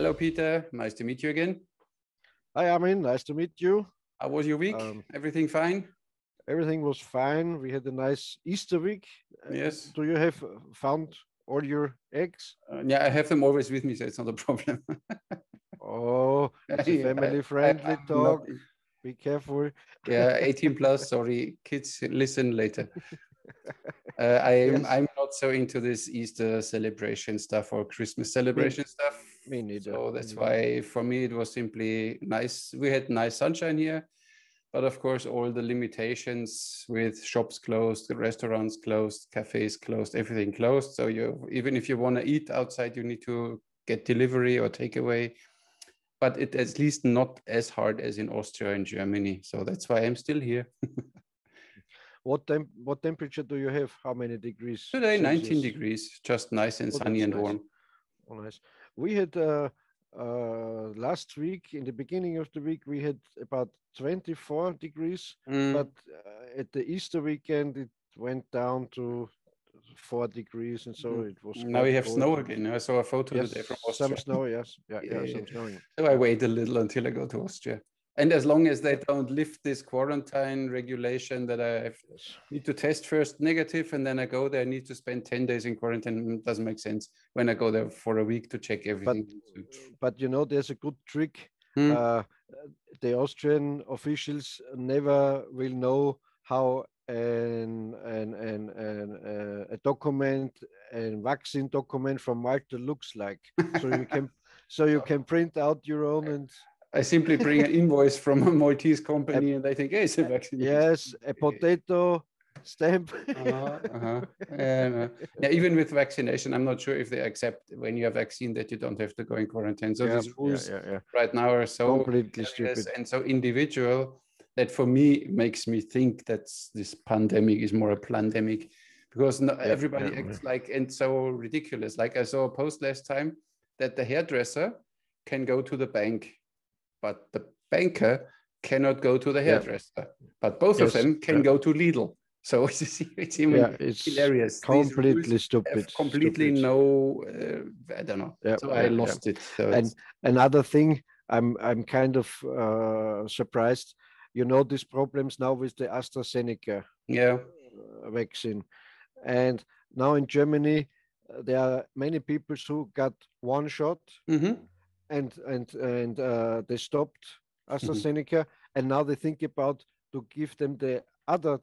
Hello, Peter. Nice to meet you again. Hi, Armin. Nice to meet you. How was your week? Everything fine? Everything was fine. We had a nice Easter week. Yes. Do you have found all your eggs? Yeah, I have them always with me, so it's not a problem. Oh, it's a family-friendly talk. Be careful. Yeah, 18 plus. Sorry, kids, listen later. I'm not so into this Easter celebration stuff or Christmas celebration stuff. Me neither. So that's why for me it was simply nice. We had nice sunshine here, but of course all the limitations with shops closed, the restaurants closed, cafes closed, everything closed. So even if you want to eat outside, you need to get delivery or takeaway. But it's at least not as hard as in Austria and Germany. So that's why I'm still here. What temperature do you have? How many degrees? Today, Celsius? 19 degrees, just nice and sunny and warm. Oh, nice. We had last week, in the beginning of the week, we had about 24 degrees. But at the Easter weekend, it went down to 4 degrees. And so it was now we have cold. Snow again. I saw a photo today from Austria. Some snow, yes. Yeah, some snowing. So I wait a little until I go to Austria. And as long as they don't lift this quarantine regulation that I need to test first negative and then I go there, I need to spend 10 days in quarantine. It doesn't make sense when I go there for a week to check everything. But there's a good trick. The Austrian officials never will know how a document, a vaccine document from Malta looks like. So you can print out your own and I simply bring an invoice from a Maltese company and they think, hey, it's a vaccine. Yes, a potato stamp. Yeah, even with vaccination, I'm not sure if they accept when you have vaccine that you don't have to go in quarantine. So these rules right now are so completely stupid and so individual that for me makes me think that this pandemic is more a pandemic because everybody acts like and so ridiculous. Like I saw a post last time that the hairdresser can go to the bank, but the banker cannot go to the hairdresser. But both of them can go to Lidl. So it's even hilarious. Completely stupid. Completely no, I don't know. So I lost it. So and another thing, I'm kind of surprised. These problems now with the AstraZeneca vaccine, and now in Germany there are many people who got one shot. And they stopped AstraZeneca, and now they think about to give them the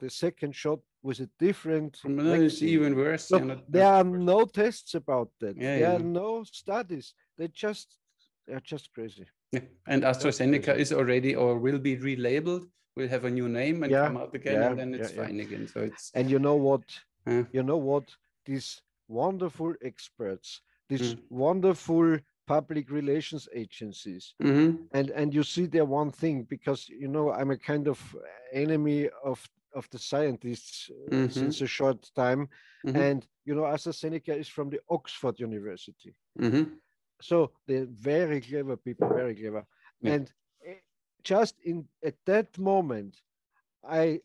second shot with a different vaccine. It's even worse. So there are no tests about that. There are no studies. They're just crazy. Yeah. And AstraZeneca is already or will be relabeled. Will have a new name and come out again, and then it's fine again. So it's. And you know what? These wonderful experts, these wonderful public relations agencies, and you see there one thing, because I'm a kind of enemy of the scientists since a short time, and AstraZeneca is from the Oxford University, so they're very clever people, very clever, and just at that moment I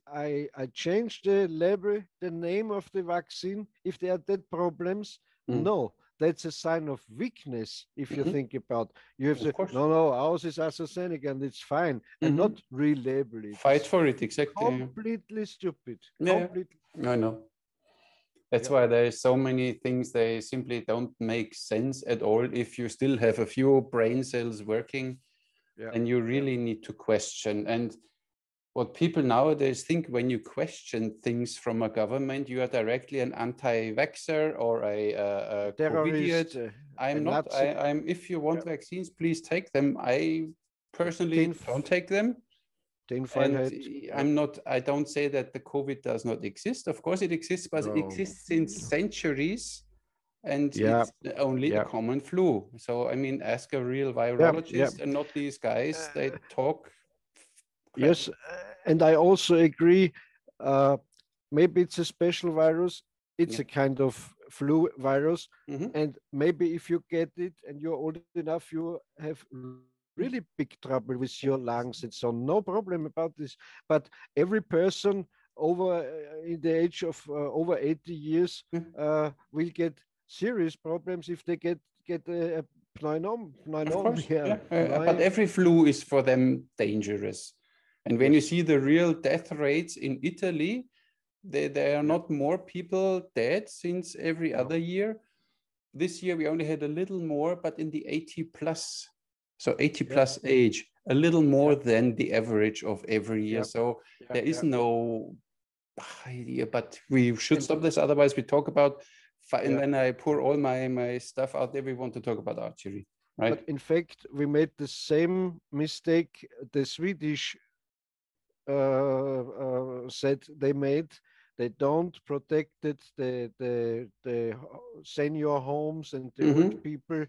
changed the label, the name of the vaccine. If there are that problems, no, that's a sign of weakness. If you think about, you have to no, ours is AstraZeneca and it's fine, and not relabel it. Fight for it, exactly. Completely stupid. Completely. I know. That's why there's so many things they simply don't make sense at all. If you still have a few brain cells working, and you really need to question. And what people nowadays think when you question things from a government, you are directly an anti-vaxxer or a terrorist. I'm not. I'm. If you want vaccines, please take them. I personally don't take them. And I'm not. I don't say that the COVID does not exist. Of course, it exists, but it exists since centuries, and it's only a common flu. So I mean, ask a real virologist and not these guys. They talk. Yes, and I also agree. Maybe it's a special virus. It's a kind of flu virus, and maybe if you get it and you're old enough, you have really big trouble with your lungs and so on. No problem about this. But every person over in the age of over 80 years will get serious problems if they get a Of course, yeah. But every flu is for them dangerous. And when you see the real death rates in Italy, there are not more people dead since every other year. This year we only had a little more, but in the 80 plus, so 80 plus age, a little more than the average of every year. So there is no idea, but we should stop this. Otherwise we talk about, and then I pour all my stuff out there. We want to talk about archery, right? But in fact, we made the same mistake the Swedish said they made. They don't protected the senior homes and the old people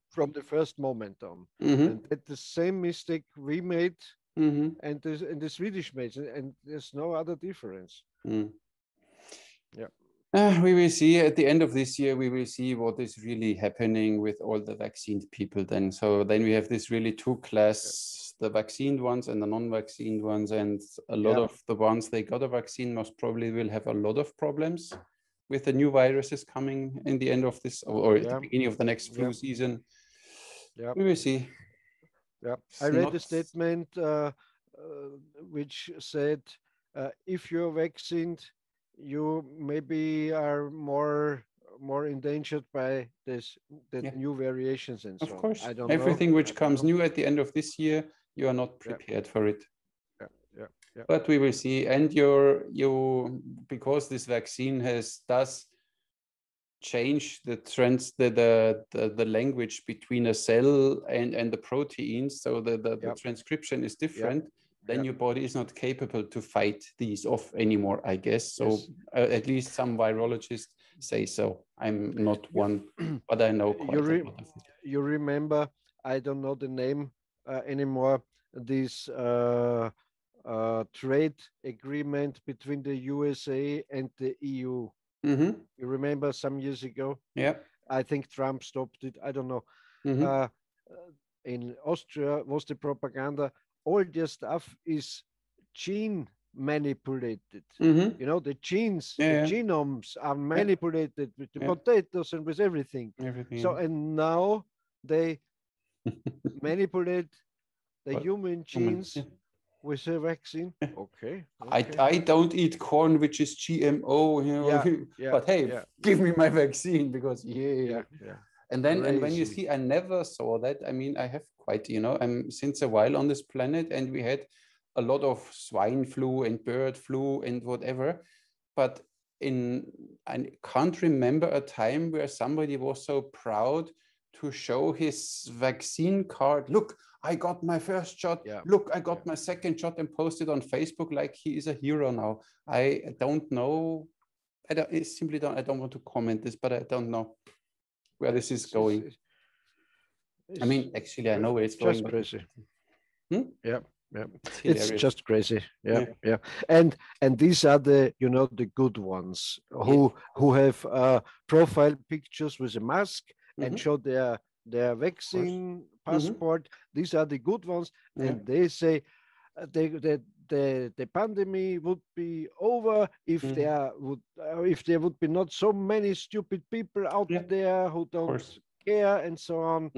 from the first moment on. And that's the same mistake we made and the Swedish made, and there's no other difference. We will see at the end of this year, we will see what is really happening with all the vaccinated people then. So then we have this really two class, the vaccinated ones and the non-vaccinated ones. And a lot of the ones they got a vaccine most probably will have a lot of problems with the new viruses coming in the end of this or at the beginning of the next flu season. We will see. I read a statement which said, if you're vaccinated, you maybe are more endangered by the new variations and so on. Of course, I don't everything know. which comes new at the end of this year, you are not prepared for it. But we will see. And you because this vaccine does change the trends, the language between a cell and the proteins. So the transcription is different. Then your body is not capable to fight these off anymore, I guess. So at least some virologists say so. I'm not one, but I know quite a lot of it. You remember, I don't know the name anymore, this trade agreement between the USA and the EU. You remember some years ago? I think Trump stopped it. I don't know. In Austria was the propaganda. All their stuff is gene manipulated. You know, the genes, the genomes are manipulated with the potatoes and with everything. So, and now they manipulate the human genes with a vaccine. Okay. I don't eat corn, which is GMO, you know, but hey, give me my vaccine because And then, and when you see, I never saw that. I mean, I have quite, you know, I'm since a while on this planet, and we had a lot of swine flu and bird flu and whatever. But I can't remember a time where somebody was so proud to show his vaccine card. Look, I got my first shot. Look, I got my second shot, and posted on Facebook like he is a hero now. I don't know. I don't want to comment this, but I don't know where this is going. I mean, actually, I know where it's going. Just crazy. It's just crazy. And these are the, you know, the good ones who have profile pictures with a mask and show their vaccine passport. These are the good ones, and they say the pandemic would be over if there would be not so many stupid people out there who don't care and so on.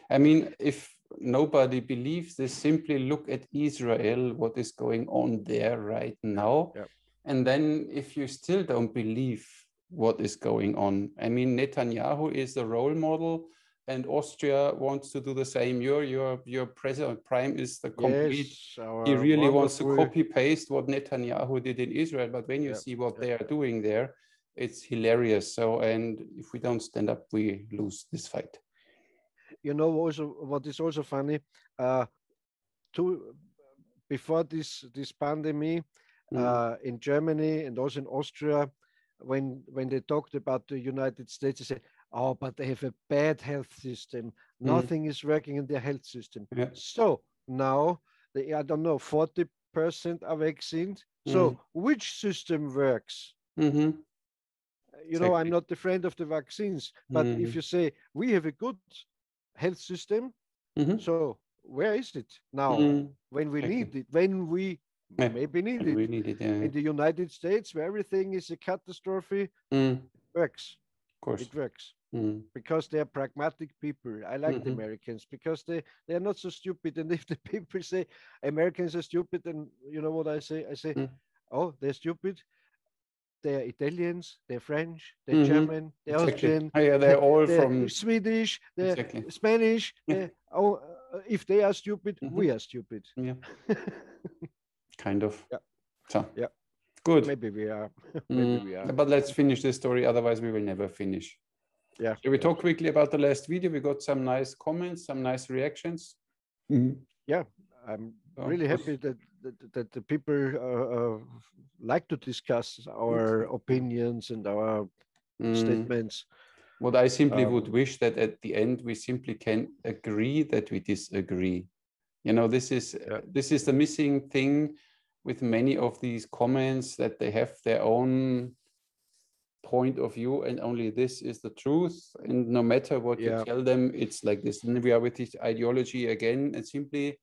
I mean, if nobody believes this, simply look at Israel, what is going on there right now. And then if you still don't believe what is going on, I mean, Netanyahu is the role model, and Austria wants to do the same. Your president prime is the complete. He really wants to copy paste what Netanyahu did in Israel. But when you see what they are doing there, it's hilarious. So, and if we don't stand up, we lose this fight. You know, also what is also funny, before this pandemic, in Germany and also in Austria, when they talked about the United States, they said, oh, but they have a bad health system. Nothing is working in their health system. So now they, I don't know, 40% are vaccinated. So which system works? You know, I'm not a friend of the vaccines, but if you say we have a good health system, so where is it now when we need it? When we maybe need it? In the United States, where everything is a catastrophe, works. course. It works. Because they are pragmatic people. I like the Americans because they are not so stupid. And if the people say Americans are stupid, then you know what I say? I say, oh, they're stupid. They're Italians, they're French, they're German, they're Austrian, yeah, they're all they're from Swedish, they're Spanish. If they are stupid, we are stupid. Yeah. Kind of. Yeah. So yeah. Good. Maybe we are. Maybe we are. But let's finish this story, otherwise we will never finish. Yeah. Shall we talk quickly about the last video? We got some nice comments, some nice reactions. Yeah, I'm really happy that the people like to discuss our opinions and our statements. What I simply would wish that at the end we simply can agree that we disagree. You know, this is the missing thing with many of these comments, that they have their own point of view and only this is the truth, and no matter what you tell them, it's like this. And we are with this ideology again and simply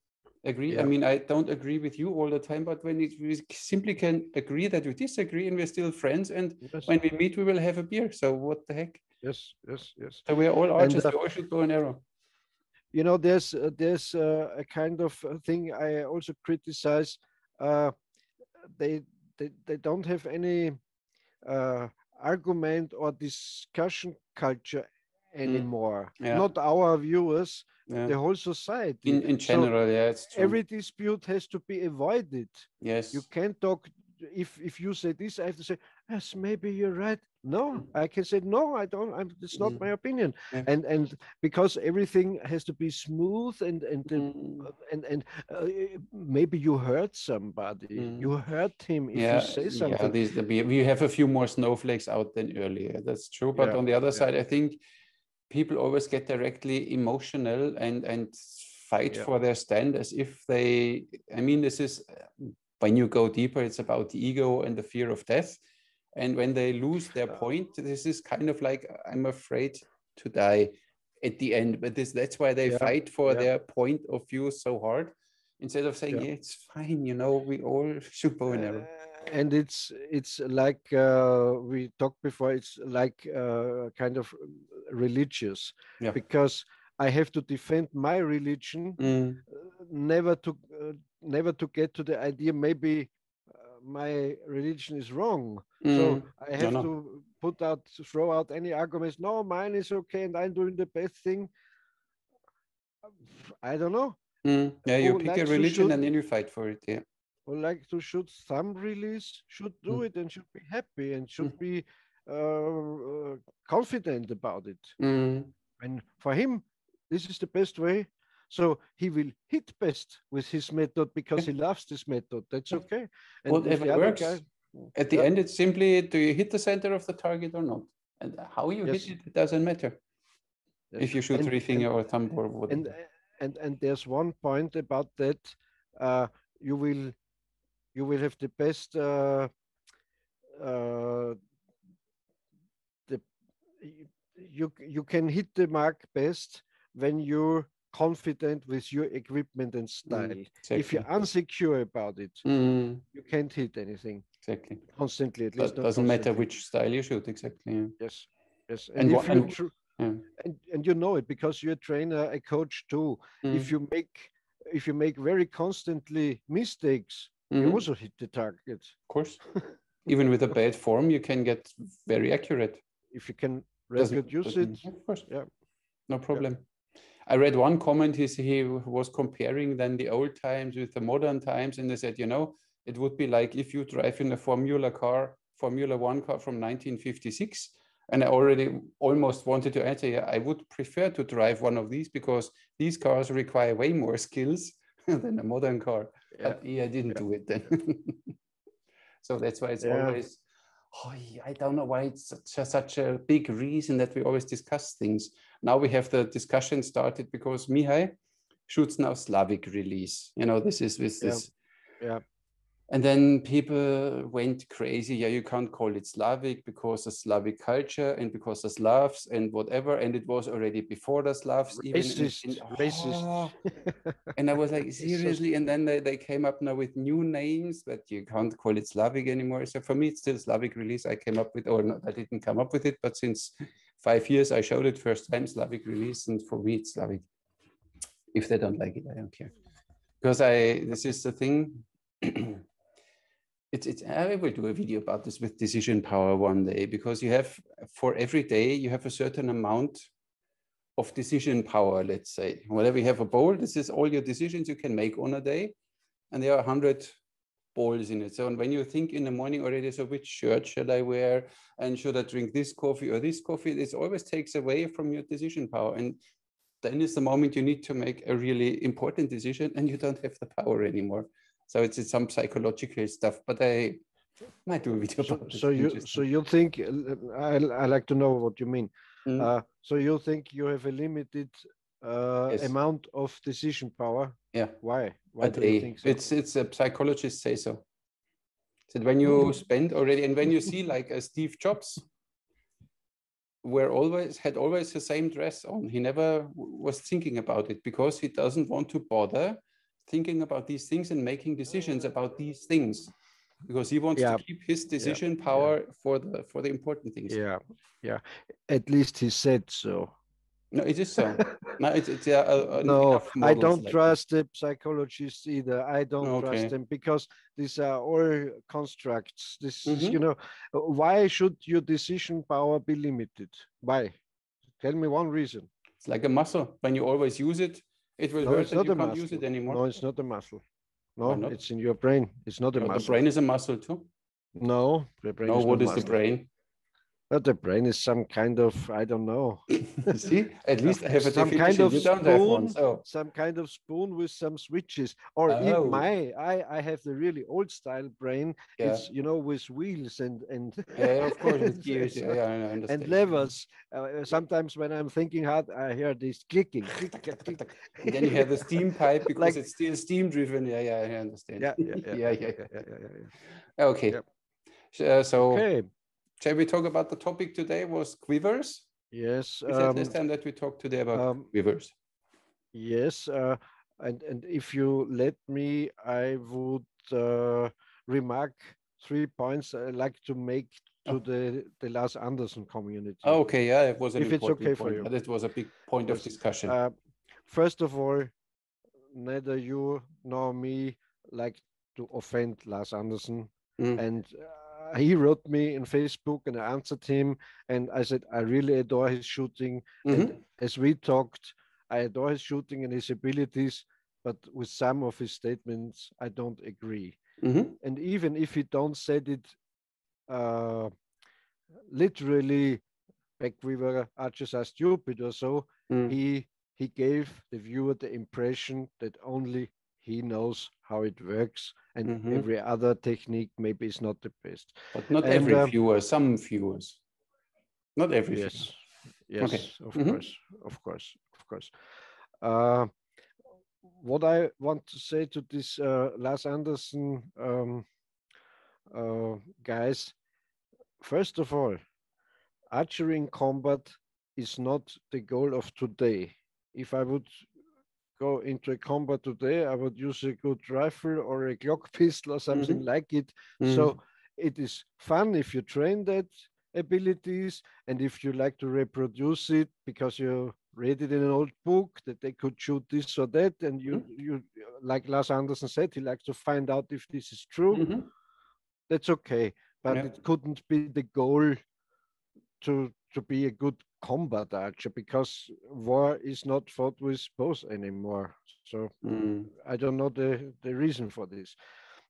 agree. I mean, I don't agree with you all the time, but when we simply can agree that we disagree and we're still friends, and when we meet we will have a beer, so what the heck. Yes. So we are all archers, we all should go an arrow. You know, there's a kind of thing I also criticize. They don't have any argument or discussion culture anymore. Not our viewers, the whole society. In general, it's true. Every dispute has to be avoided. Yes. You can't talk. If you say this, I have to say, yes, maybe you're right. No, I can say, no, I don't. It's not my opinion. And because everything has to be smooth and maybe you hurt somebody. You hurt him if you say something. We have a few more snowflakes out than earlier. That's true. But on the other side, I think people always get directly emotional and fight for their stand as if they. I mean, this is. When you go deeper, it's about the ego and the fear of death. And when they lose their point, this is kind of like, I'm afraid to die at the end. But that's why they fight for their point of view so hard, instead of saying, it's fine, you know, we all should bow and arrow. And it's like we talked before, it's like kind of religious, because I have to defend my religion, never to get to the idea maybe my religion is wrong. So I have to throw out any arguments. No, mine is okay and I'm doing the best thing. I don't know. You pick a religion and then you fight for it. Who like to shoot thumb release should do it and should be happy and should be confident about it. And for him, this is the best way. So he will hit best with his method because he loves this method. That's okay. And whatever works. At the end, it's simply, do you hit the center of the target or not? And how you hit it doesn't matter. If you shoot three finger or thumb or whatever. And there's one point about that. You will have the best. You can hit the mark best when you're confident with your equipment and style. Exactly. If you're insecure about it, you can't hit anything. Exactly. Constantly, at least. It doesn't matter which style you shoot. Exactly. Yes. And you know it because you're a trainer, a coach too. If you make very constantly mistakes, you also hit the target. Of course. Even with a bad form, you can get very accurate. If you can reproduce it. Of course. Yeah. No problem. I read one comment, he was comparing then the old times with the modern times, and they said, you know, it would be like if you drive in a Formula One car from 1956, and I already almost wanted to answer, I would prefer to drive one of these because these cars require way more skills than a modern car. But I didn't do it then. So that's why it's always, I don't know why it's such a big reason that we always discuss things. Now we have the discussion started because Mihai shoots now Slavic release. You know, this is with this. And then people went crazy. You can't call it Slavic because of Slavic culture and because of Slavs and whatever. And it was already before the Slavs. Racist. And I was like, seriously? And then they came up now with new names, but you can't call it Slavic anymore. So for me, it's still Slavic release I came up with, or not, I didn't come up with it, but since 5 years I showed it first time, Slavic release, and for me it's Slavic. If they don't like it, I don't care. Because this is the thing. I will do a video about this with decision power one day, because you have, for every day, you have a certain amount of decision power, let's say. Whenever you have a bowl, this is all your decisions you can make on a day, and there are 100 bowls in it. So when you think in the morning already, so which shirt should I wear, and should I drink this coffee or this coffee, this always takes away from your decision power. And then is the moment you need to make a really important decision, and you don't have the power anymore. So it's some psychological stuff, but I might do a video about this. So you think, I like to know what you mean. So you think you have a limited yes. amount of decision power? Yeah. Why? Why do you think so? It's a psychologist say so. That when you spend already, and when you see like a Steve Jobs, had always the same dress on. He never was thinking about it, because he doesn't want to bother thinking about these things and making decisions about these things, because he wants to keep his decision power for the important things. Yeah. At least he said so. No, it is so. No, no, I don't trust the psychologists either. I don't trust them, because these are all constructs. This, why should your decision power be limited? Why? Tell me one reason. It's like a muscle. When you always use it, it will hurt and you can't use it anymore. No, it's not a muscle. No, it's in your brain. It's not a muscle. The brain is a muscle too. No, the brain is what no is the brain? But the brain is some kind of, I don't know. See, at least I have a some definition. Kind of you spoon, don't have one, so. Some kind of spoon with some switches. Or I have the really old style brain. Yeah. It's, with wheels and yeah, of course, with gears. I understand. And levers. Sometimes when I'm thinking hard, I hear this clicking. Click. And then you have the steam pipe, because it's still steam driven. Yeah, I understand. Yeah. Okay. Yeah. So. Shall we talk about the topic today was Quivers? Yes. We said last time that we talked today about Quivers. Yes. And if you let me, I would remark 3 points I like to make to the Lars Andersen community. Okay, yeah, it was an important it's okay point. For you. That was a big point of discussion. First of all, neither you nor me like to offend Lars Andersen. And he wrote me in Facebook, and I answered him, and I said, I really adore his shooting. And as we talked, I adore his shooting and his abilities, but with some of his statements, I don't agree. And even if he don't said it literally, back we were archers are stupid or so, he gave the viewer the impression that only he knows how it works, and every other technique maybe is not the best. But not every viewer, some viewers. Not every viewer. Yes, okay. Of course. What I want to say to this Lars Andersen guys, first of all, archery in combat is not the goal of today. If I would go into a combat today, I would use a good rifle or a Glock pistol or something like it. So it is fun if you train that abilities, and if you like to reproduce it because you read it in an old book that they could shoot this or that, and you like Lars Andersen said, he likes to find out if this is true. That's okay, but it couldn't be the goal to be a good combat archer, because war is not fought with bows anymore. So I don't know the reason for this.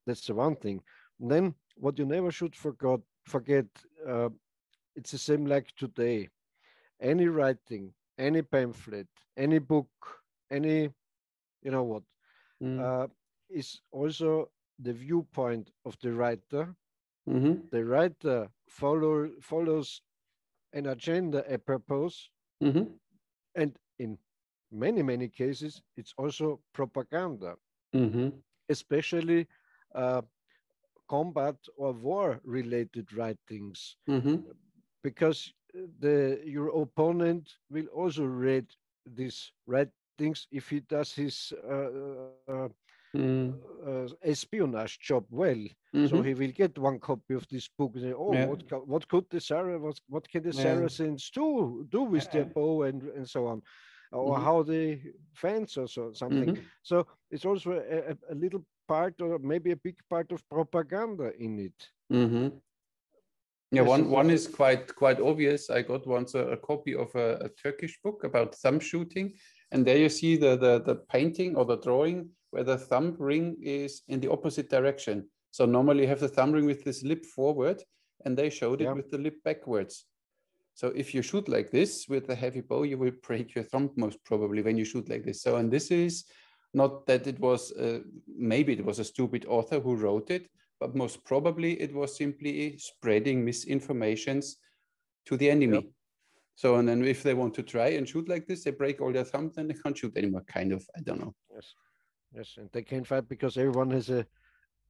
That's the one thing. And then what you never should forget, it's the same like today. Any writing, any pamphlet, any book, any, is also the viewpoint of the writer. The writer follows an agenda, a purpose, and in many cases, it's also propaganda, especially combat or war-related writings, because your opponent will also read these writings if he does his espionage job well. So he will get one copy of this book and say, "Oh, what could the what can the Saracens do with their bow and so on, or how they fence or something." So it's also a little part, or maybe a big part of propaganda in it. Yeah, one is quite obvious. I got once a copy of a Turkish book about thumb shooting, and there you see the painting or the drawing where the thumb ring is in the opposite direction. So normally you have the thumb ring with this lip forward, and they showed it with the lip backwards. So if you shoot like this with a heavy bow, you will break your thumb most probably when you shoot like this. So, and this is not that it was, maybe it was a stupid author who wrote it, but most probably it was simply spreading misinformations to the enemy. So, and then if they want to try and shoot like this, they break all their thumbs, then they can't shoot anymore, kind of, I don't know. Yes, and they can't fight because everyone has a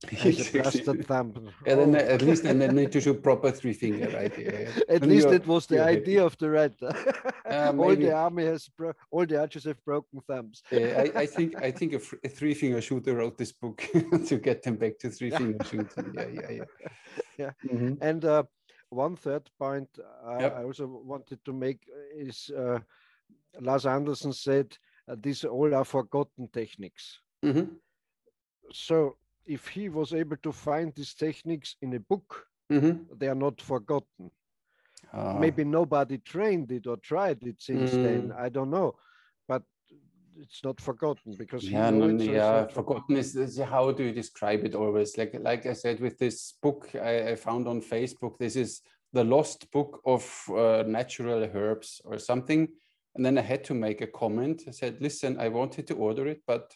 plastered thumb. Yeah, then at least then they need to shoot proper three finger, right? Yeah. At least that was the idea of the writer. All the army has all the archers have broken thumbs. I think a three finger shooter wrote this book to get them back to three finger shooting. Yeah. And one third point I also wanted to make is Lars Andersen said these all are forgotten techniques. So if he was able to find these techniques in a book, they are not forgotten. Maybe nobody trained it or tried it since then. I don't know, but it's not forgotten because forgotten is how do you describe it always? Like I said, with this book I found on Facebook, this is the lost book of natural herbs or something. And then I had to make a comment. I said, listen, I wanted to order it, but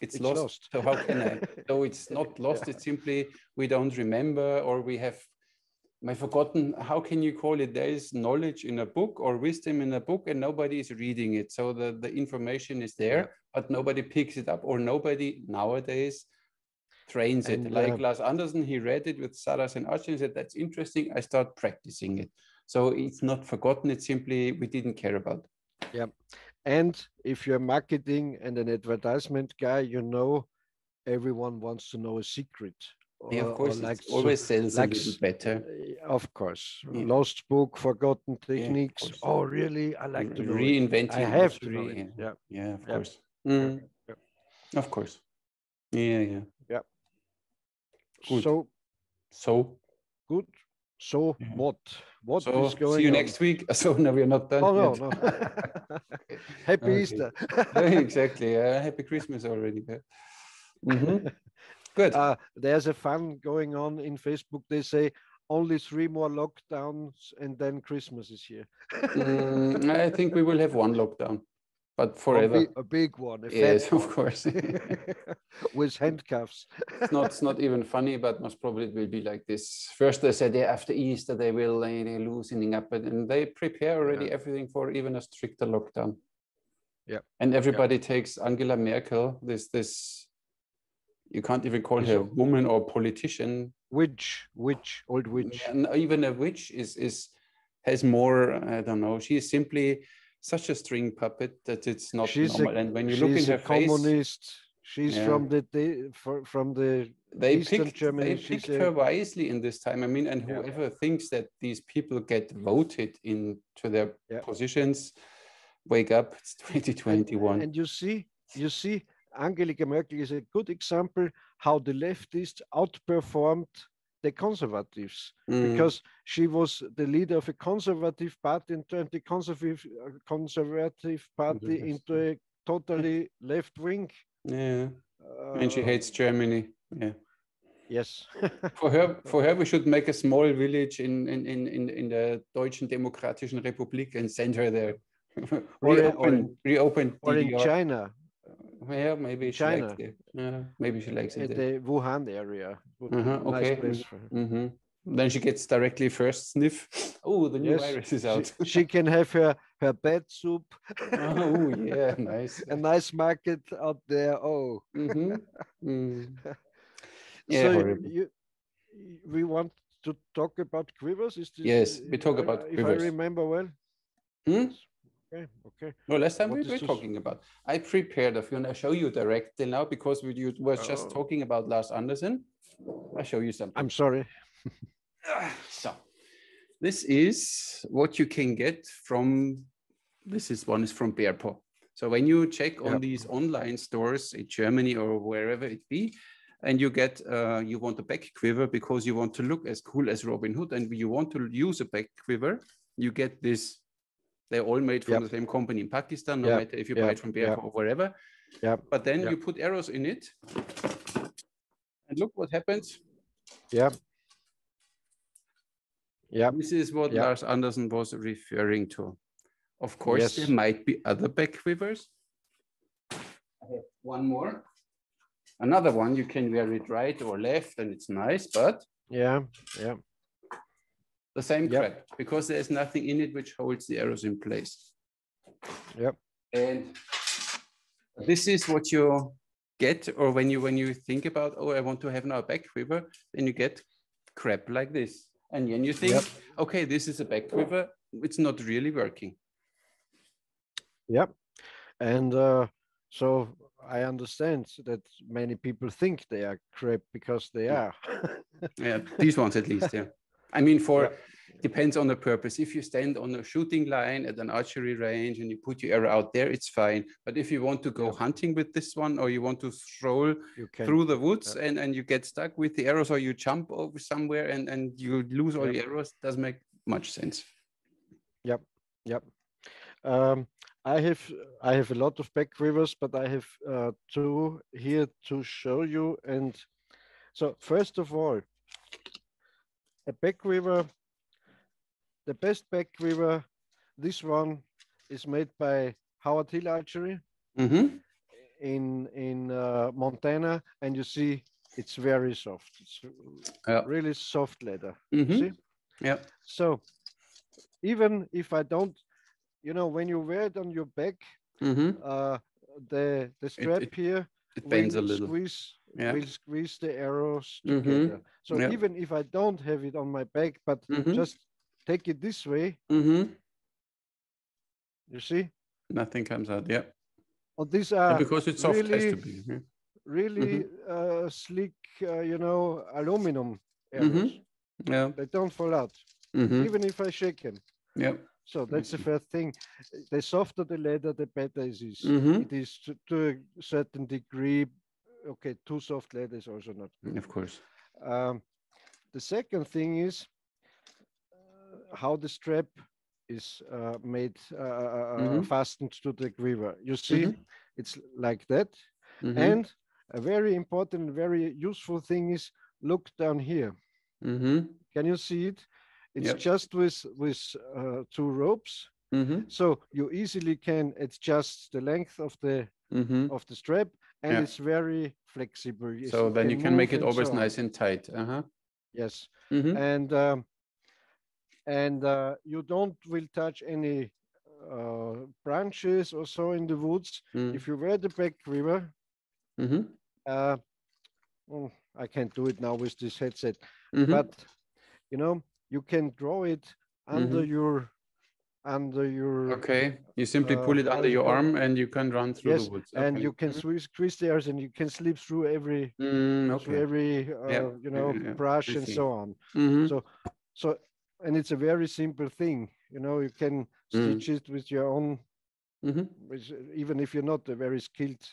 it's lost. So how can I? So it's not lost. It's simply we don't remember, or we have forgotten. How can you call it? There is knowledge in a book or wisdom in a book, and nobody is reading it. So the information is there, but nobody picks it up, or nobody nowadays trains it. Like Lars Andersen, he read it with Saras and Archery and said, that's interesting. I start practicing it. So it's not forgotten. It's simply we didn't care about. Yeah. And if you're marketing and an advertisement guy, you know, everyone wants to know a secret. Yeah, of course, it always sells a little better. Of course. Lost book, forgotten techniques. Oh, really? I like to know reinventing. I have to know it. Yeah, of course. Of course. Yeah. Good. So good. So what? What is going on? See you next week. So no, we're not done. Oh no. Happy Easter. Exactly. Happy Christmas already. Good. There's a fun going on in Facebook. They say only 3 more lockdowns and then Christmas is here. I think we will have one lockdown, but forever. A big one. Yes, of course. With handcuffs. It's not even funny, but most probably it will be like this. First, they said after Easter they will loosening up, and they prepare already everything for even a stricter lockdown. Yeah. And everybody takes Angela Merkel, this you can't even call her a woman or politician. Old witch. Yeah, even a witch has more, I don't know. She is simply such a string puppet that it's not normal. And when you look in her communist. She's from the Eastern Germany. They picked her wisely in this time. I mean, and whoever thinks that these people get voted into their positions, wake up. It's 2021. And you see, Angela Merkel is a good example how the leftists outperformed the conservatives because she was the leader of a conservative party and turned the conservative party into a totally left wing. Yeah, and she hates Germany. Yeah. Yes. For her, we should make a small village in the Deutschen Demokratischen Republik and send her there. reopen. Or in China. Yeah, maybe China. She likes it. Maybe she likes it. The Wuhan area. Okay. Nice place for her. Then she gets directly first sniff. Oh, the new virus is out. She can have her bat soup. Oh, yeah, nice. A nice market out there. Oh. Yeah, so we want to talk about Quivers? Is this, yes, we talk about if Quivers. I remember well. Okay. Okay. No, last time we What is were this? talking about. I prepared a few, and I show you directly now because you were just talking about Lars Andersen. I'll show you something. I'm sorry. So this is what you can get from. One is from Bearpaw. So when you check on these online stores in Germany or wherever it be, and you get you want a back quiver because you want to look as cool as Robin Hood, and you want to use a back quiver, you get this. They're all made from the same company in Pakistan, no matter if you buy it from Bearpaw or wherever. But then you put arrows in it, and look what happens. This is what Lars Andersen was referring to. Of course, there might be other back quivers. I have one more. Another one, you can wear it right or left, and it's nice, but the same crap, because there's nothing in it which holds the arrows in place. And this is what you get, or when you think about, oh, I want to have now a back quiver, then you get crap like this. And then you think, okay, this is a back quiver, it's not really working. And so I understand that many people think they are crap because they are. These ones at least, I mean, depends on the purpose. If you stand on a shooting line at an archery range and you put your arrow out there, it's fine. But if you want to go hunting with this one, or you want to stroll through the woods and you get stuck with the arrows, or you jump over somewhere and you lose all the arrows, doesn't make much sense. I have a lot of back quivers, but I have two here to show you. And so first of all, a back quiver, the best back quiver, this one is made by Howard Hill Archery in Montana, and you see it's very soft. It's really soft leather. See? So even if I don't, when you wear it on your back, the strap here it bends a little. Will squeeze the arrows together. So even if I don't have it on my back, but just take it this way, you see? Nothing comes out, Oh, these are because it's soft, really, has to be. really sleek, aluminum arrows. They don't fall out, even if I shake them. So that's the first thing. The softer the leather, the better it is. It is to a certain degree. Okay, too soft leather is also not good. Of course. The second thing is how the strap is made, fastened to the quiver. You see, it's like that. And a very important, very useful thing is look down here. Can you see it? It's just with two ropes, so you easily can adjust the length of the strap, and it's very flexible. So then you can make it always nice and tight. Yes, and you will touch any branches or so in the woods. If you wear the back quiver, I can't do it now with this headset, but you can draw it under your okay, you simply pull it under your arm and you can run through the woods. And you can squeeze the arrows, and you can slip through every brush and so on. So and it's a very simple thing. You can stitch it with your own, even if you're not a very skilled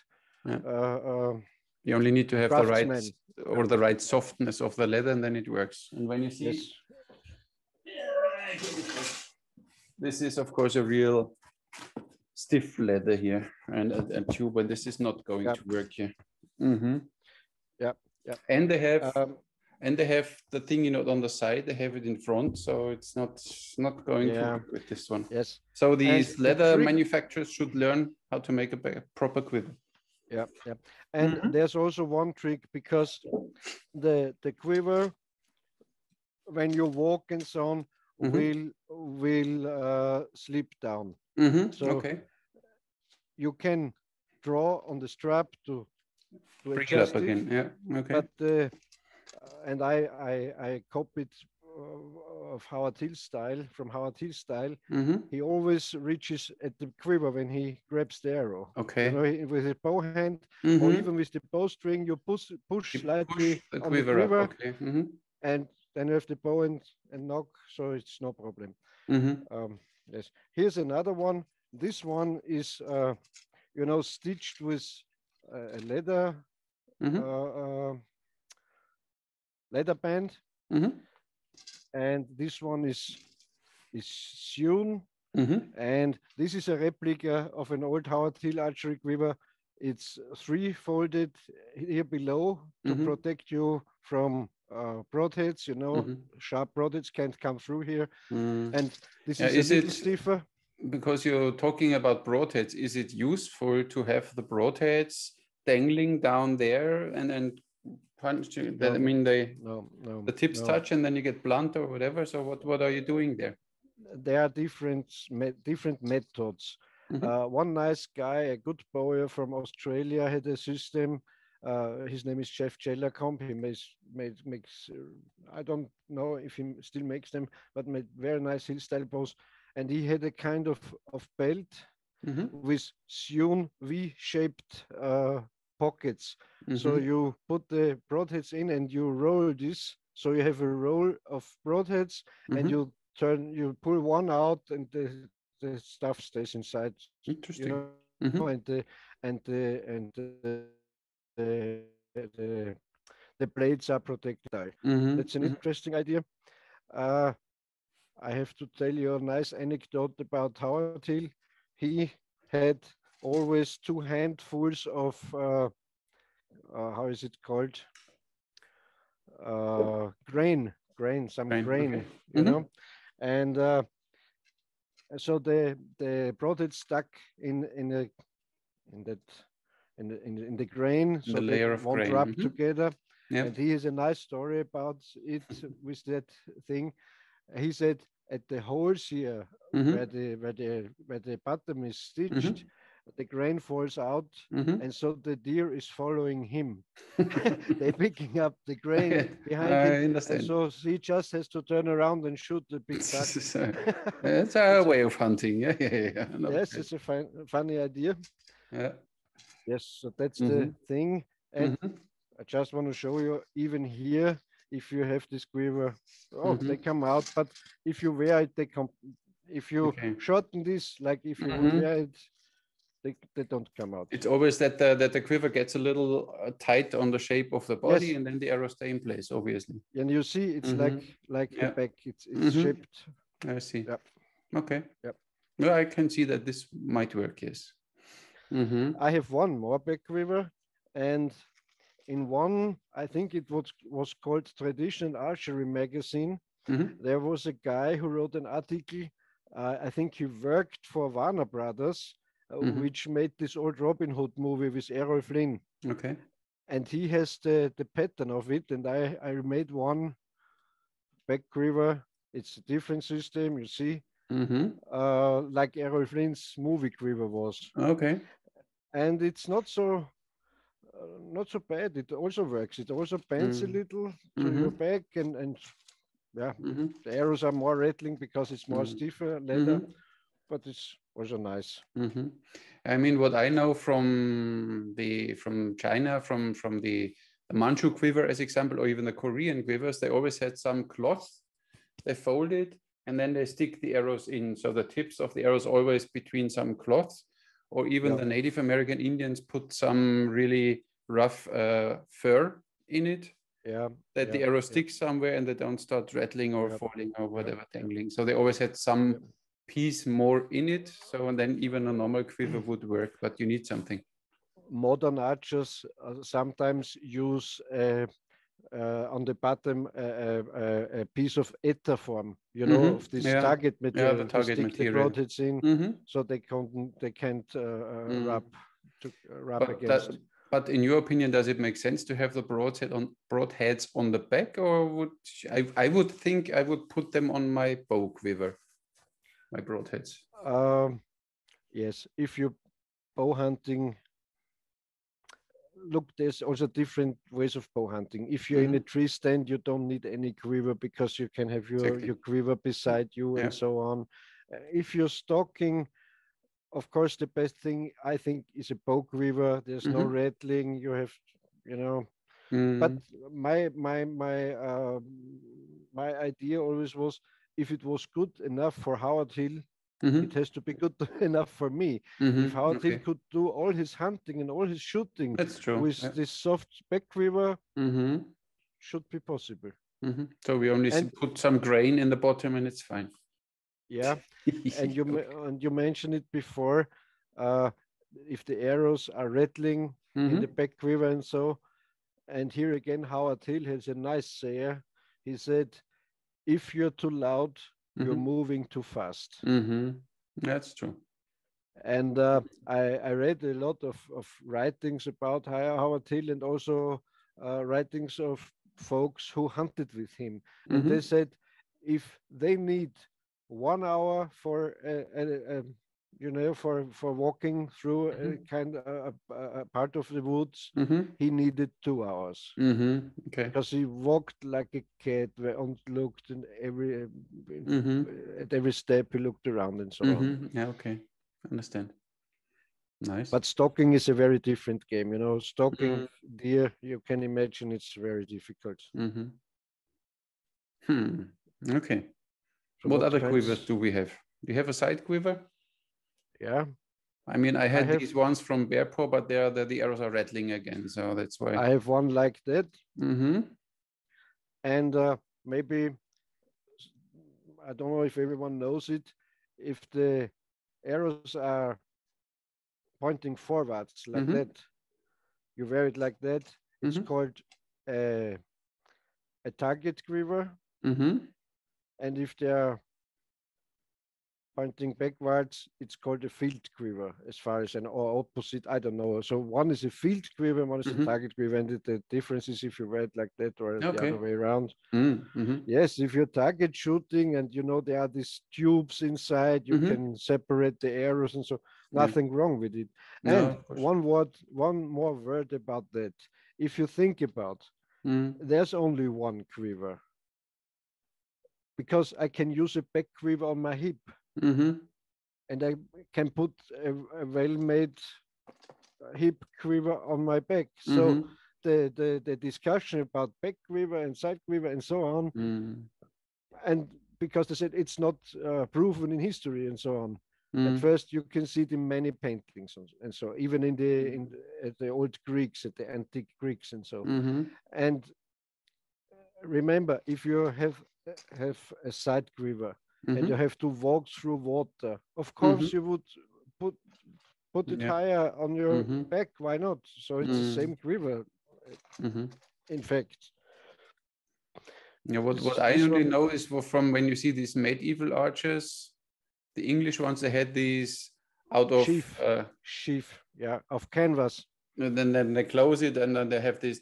you only need to have the right softness of the leather, and then it works. And when you see, this is of course a real stiff leather here, and a tube, and this is not going to work here. And they have the thing, on the side. They have it in front, so it's not going to work with this one. So these leather manufacturers should learn how to make a proper quiver. And there's also one trick, because the quiver, when you walk and so on, will slip down. So you can draw on the strap to bring it up again. But and I copied of Howard Hill style, from Howard Hill style, Mm-hmm. he always reaches at the quiver when he grabs the arrow. Okay. You know, with his bow hand, or Mm-hmm. even with the bowstring, you push You slightly push the on the quiver up. quiver, Okay. Mm-hmm. and then you have the bow and knock, so it's no problem. Mm-hmm. Yes. Here's another one. This one is, you know, stitched with a Mm-hmm. leather band, Mm-hmm. and this one is sewn, Mm-hmm. and this is a replica of an old Howard Hill archery quiver. It's three-folded here below to Mm-hmm. protect you from broadheads. You know, Mm-hmm. sharp broadheads can't come through here. Mm. And this Yeah, is a is little it stiffer. because you're talking about broadheads? Is it useful to have the broadheads dangling down there and punch? That I No, mean, no, the tips no. touch and then you get blunt or whatever. So what are you doing there? There are different methods. Mm-hmm. One nice guy, a good bowyer from Australia, had a system. His name is Jeff Jellercomb. He makes I don't know if he still makes them, but made very nice hill style bows. And he had a kind of belt Mm-hmm. with sewn V-shaped pockets. So Mm-hmm. you put the broadheads in and you roll this. So you have a roll of broadheads, and Mm-hmm. you pull one out, and the stuff stays inside. You know, Interesting. and Mm-hmm. the blades are protected. Mm-hmm. That's an Mm-hmm. interesting idea. Uh, I have to tell you a nice anecdote about Howard Hill. He had always two handfuls of how is it called? Some Fine. Okay. grain, you Mm-hmm. know, and so the broadhead stuck in that in the grain, In so the they layer of won't grain. rub Mm-hmm. together. Yep. And he has a nice story about it with that thing. He said at the holes here Mm-hmm. where the bottom is stitched, Mm-hmm. the grain falls out, Mm-hmm. and so the deer is following him. They're picking up the grain behind him, I and understand. so he just has to turn around and shoot the big buck. It's a It's a way of hunting. Yeah, yeah, yeah. Not yes, bad. it's a funny idea. Yeah. Yes, so that's Mm-hmm. the thing. And Mm-hmm. I just want to show you, even here, if you have this quiver, oh, Mm-hmm. they come out. But if you wear it, they come. If you Okay. shorten this, like if you would Mm-hmm. wear it, they don't come out. It's always that the quiver gets a little tight on the shape of the body, Yes, and then the arrows stay in place. Obviously. and you see, it's Mm-hmm. like the Yeah. back. It's Mm-hmm. shaped. I see. Yep, Okay. yep. Well, I can see that this might work. Yes. Mm-hmm. I have one more back quiver, and in one, I think it was called Traditional Archery Magazine. Mm-hmm. There was a guy who wrote an article. I think he worked for Warner Brothers, Mm-hmm. which made this old Robin Hood movie with Errol Flynn. Okay. And he has the pattern of it. And I made one back quiver. It's a different system, you see, Mm-hmm. like Errol Flynn's movie quiver was. Okay. And it's not so bad. It also works. It also bends a little to your Mm-hmm. back, and yeah, Mm-hmm. the arrows are more rattling because it's more stiffer leather, Mm-hmm. but it's also nice. Mm-hmm. I mean, what I know from China, from the Manchu quiver as example, or even the Korean quivers, they always had some cloth. They fold it and then they stick the arrows in. So the tips of the arrows always between some cloth, or even Yeah, the Native American Indians put some really rough fur in it, yeah, that yeah, the arrow yeah, sticks somewhere and they don't start rattling or yeah, falling or yeah, whatever, dangling. So they always had yeah. some piece more in it. So and then even a normal quiver would work, but you need something. Modern archers sometimes use on the bottom a piece of ether form, you know, Mm-hmm. of this Yeah. target Yeah, the material. They target stick the material. broadheads in, Mm-hmm. so they can't Mm. rub against. But in your opinion, does it make sense to have the broadheads on the back, or would I would think I would put them on my bow quiver, my broadheads. Um, yes, if you bow hunting, look, there's also different ways of bow hunting. If you're in a tree stand, you don't need any quiver because you can have your quiver beside you and so on. If you're stalking, of course, the best thing I think is a bow quiver. There's no rattling. You have, you know. But my idea always was, if it was good enough for Howard Hill, it has to be good enough for me. If Howard Hill could do all his hunting and all his shooting with this soft back quiver, should be possible. So we only put some grain in the bottom and it's fine. Yeah, and you mentioned it before. If the arrows are rattling in the back quiver and so. And here again, Howard Hill has a nice saying. He said, if you're too loud, you're moving too fast. That's true. And I read a lot of writings about Howard Hill, and also writings of folks who hunted with him. And they said, if they need 1 hour for for walking through a kind of a part of the woods, he needed 2 hours. Because he walked like a cat and looked in at every step, he looked around and so on. Yeah, okay, understand. Nice. But stalking is a very different game. Stalking deer, you can imagine it's very difficult. Okay. So what other quivers do we have? Do you have a side quiver? Yeah. I mean, I had these ones from bear paw, but the arrows are rattling again, so that's why. I have one like that. And maybe, I don't know if everyone knows it, if the arrows are pointing forwards like that, you wear it like that, it's called a target quiver. And if they are pointing backwards, it's called a field quiver, as far as or opposite, I don't know. So one is a field quiver, one is a target quiver, and the difference is if you wear it like that or the other way around. Yes, if you're target shooting and there are these tubes inside, you can separate the arrows and so, nothing wrong with it. And one more word about that. If you think about, there's only one quiver, because I can use a back quiver on my hip. And I can put a well-made hip quiver on my back. So the discussion about back quiver and side quiver and so on, and because they said it's not proven in history and so on. At first, you can see it in many paintings and so, even at the old Greeks, at the antique Greeks and so. And remember, if you have a side quiver, and you have to walk through water, of course you would put it higher on your back. Why not? So it's the same quiver, in fact. Yeah, what I only know is from when you see these medieval archers, the English ones, they had these out of sheath, of canvas. And then they close it, and then they have this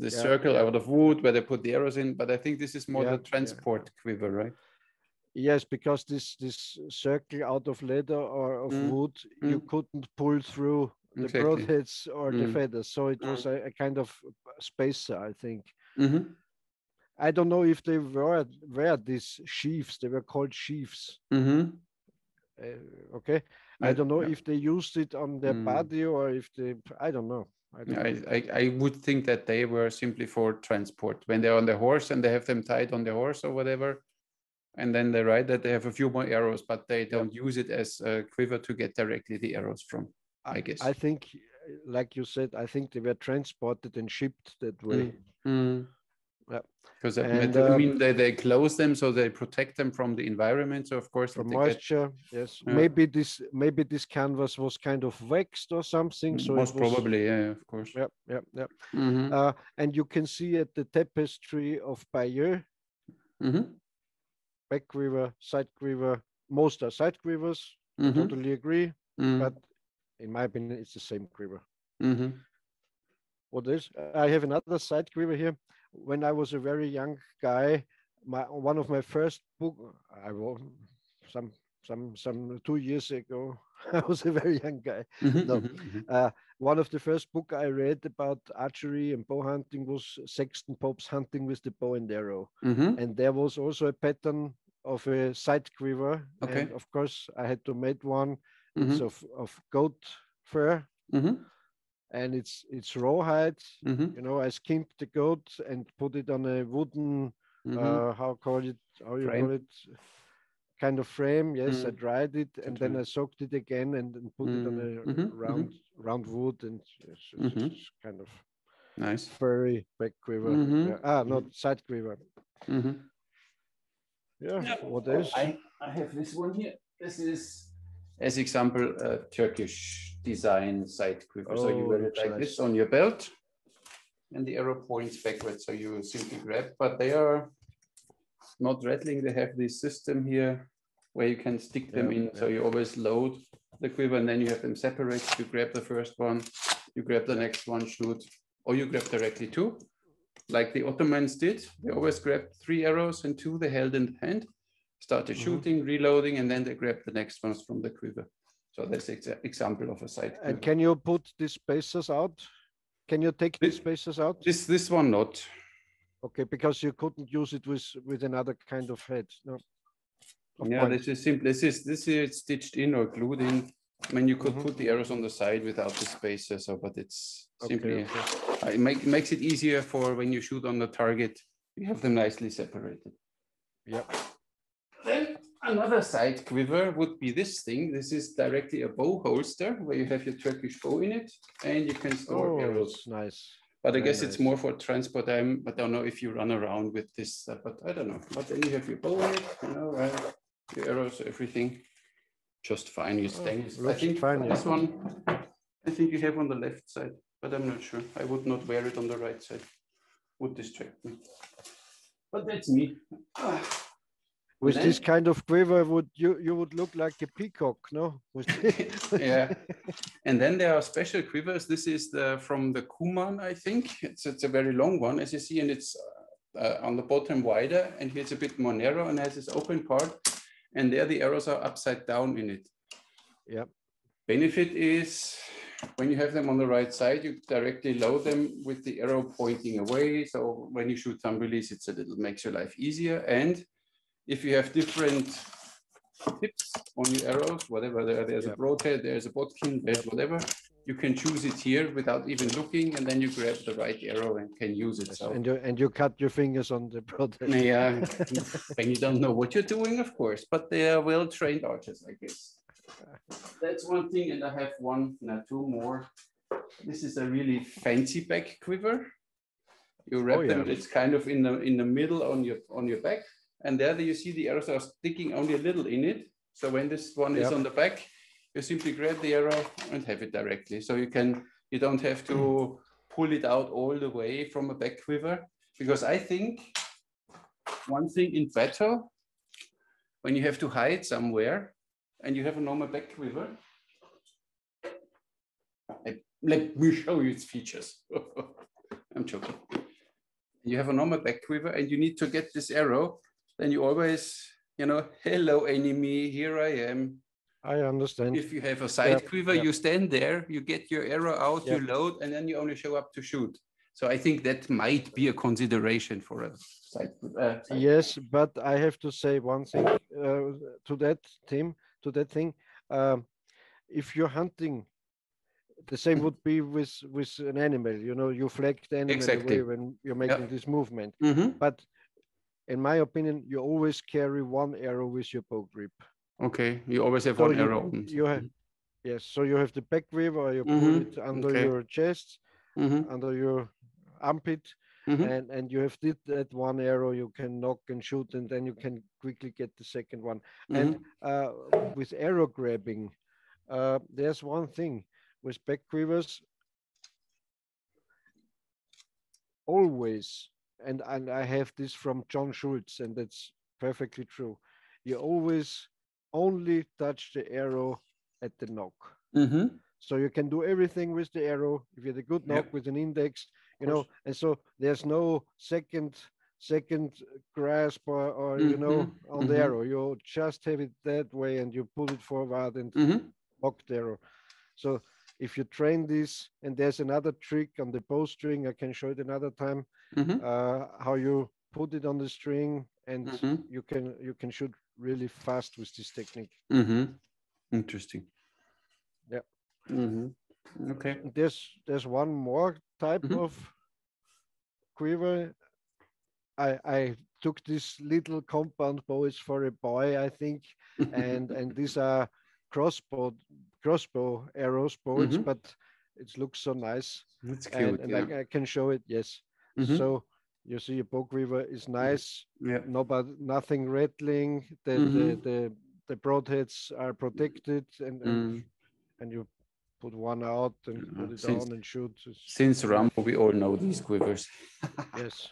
circle out of wood where they put the arrows in. But I think this is more the transport quiver, right? Yes, because this circle out of leather or of wood, you couldn't pull through the broadheads or the feathers. So it was a kind of spacer, I think. I don't know if they were these sheaths. They were called sheaths. Okay. I don't know if they used it on their body or if they, I don't know. I would think that they were simply for transport. When they're on the horse and they have them tied on the horse or whatever, and then they ride that, they have a few more arrows, but they don't use it as a quiver to get directly the arrows from, I guess. I think, like you said, I think they were transported and shipped that way. Because they close them, so they protect them from the environment. So of course, from moisture. Yes, maybe this canvas was kind of waxed or something. So most probably, yeah, of course. And you can see at the tapestry of Bayeux, back quiver, side quiver. Most are side quivers. I totally agree, but in my opinion, it's the same quiver. What is? I have another side quiver here. When I was a very young guy, one of my first book, I wrote some 2 years ago. I was a very young guy. No, one of the first book I read about archery and bow hunting was Sexton Pope's Hunting with the Bow and Arrow, and there was also a pattern of a side quiver, and of course I had to make one. It's of goat fur, and it's rawhide. You know, I skinned the goat and put it on a wooden how you call it, kind of frame. Yes, I dried it and then I soaked it again and put it on a round wood, and it's kind of nice furry back quiver. Not side quiver. Yeah. What else? I have this one here. This is, as example, a Turkish design side quiver. So you wear it like this on your belt, and the arrow points backwards. So you simply grab, but they are not rattling. They have this system here where you can stick them in. So you always load the quiver and then you have them separate. You grab the first one, you grab the next one, shoot, or you grab directly two, like the Ottomans did. They always grabbed 3 arrows and 2 they held in the hand, started shooting, reloading, and then they grabbed the next ones from the quiver. So that's an example of a side quiver. And can you put these spacers out? Can you take these spacers out? This one not. Okay, because you couldn't use it with another kind of head. No. This is simple. This is stitched in or glued in. I mean, you could put the arrows on the side without the spacer, but it's simply it makes it easier for when you shoot on the target. You have them nicely separated. Yep. Then another side quiver would be this thing. This is directly a bow holster where you have your Turkish bow in it, and you can store arrows. Nice. But I guess it's more for transport. I don't know if you run around with this, but I don't know. But then you have your bow in it, your arrows, everything. Just fine. You stainless. I think this one, I think you have on the left side, but I'm not sure. I would not wear it on the right side. Would distract me. But that's me. With this kind of quiver, you would look like a peacock, no? Yeah. And then there are special quivers. This is from the Kuman, I think. It's a very long one, as you see, and it's on the bottom wider, and here's a bit more narrow, and has this open part, and there the arrows are upside down in it. Yeah. Benefit is when you have them on the right side, you directly load them with the arrow pointing away. So when you shoot thumb release, makes your life easier. And if you have different tips on your arrows, whatever, there's a broadhead, there's a bodkin, there's whatever, you can choose it here without even looking, and then you grab the right arrow and can use it. So. And you cut your fingers on the broadhead. Yeah, when you don't know what you're doing, of course, but they are well-trained archers, I guess. That's one thing, and I have two more. This is a really fancy back quiver. You wrap them, it's kind of in the middle on your back. And there you see the arrows are sticking only a little in it. So when this one is on the back, you simply grab the arrow and have it directly. So you don't have to pull it out all the way from a back quiver. Because I think one thing in battle, when you have to hide somewhere and you have a normal back quiver, let me show you its features. I'm joking. You have a normal back quiver and you need to get this arrow. Then you always, hello enemy, here I am. I understand. If you have a side quiver, you stand there, you get your arrow out, you load, and then you only show up to shoot. So I think that might be a consideration for a side quiver. Yes, but I have to say one thing to that thing. If you're hunting, the same would be with an animal. You flag the animal away when you're making this movement. But in my opinion, you always carry one arrow with your bow grip. Okay, you always have one arrow. Yes, so you have the back quiver, or you pull it under your chest, under your armpit, and you have that one arrow you can knock and shoot, and then you can quickly get the second one. And with arrow grabbing, there's one thing with back quivers. Always, and I have this from John Schultz, and that's perfectly true. You always only touch the arrow at the knock. So you can do everything with the arrow. If you have a good knock with an index, and so there's no second second grasp or you know, on the arrow. You just have it that way and you pull it forward and lock the arrow. So if you train this, and there's another trick on the bowstring, I can show it another time, how you put it on the string, and you can shoot really fast with this technique. Interesting. Yeah. Okay. There's one more type of quiver. I took this little compound bow. It's for a boy, I think, and these are crossbow arrows bolts, but it looks so nice. That's cute. And I can show it. Yes. So you see, a bow quiver is nice. Yeah. Nothing rattling. The broadheads are protected, and you put one out and put it on and shoot. Since Rambo, we all know these quivers. Yes.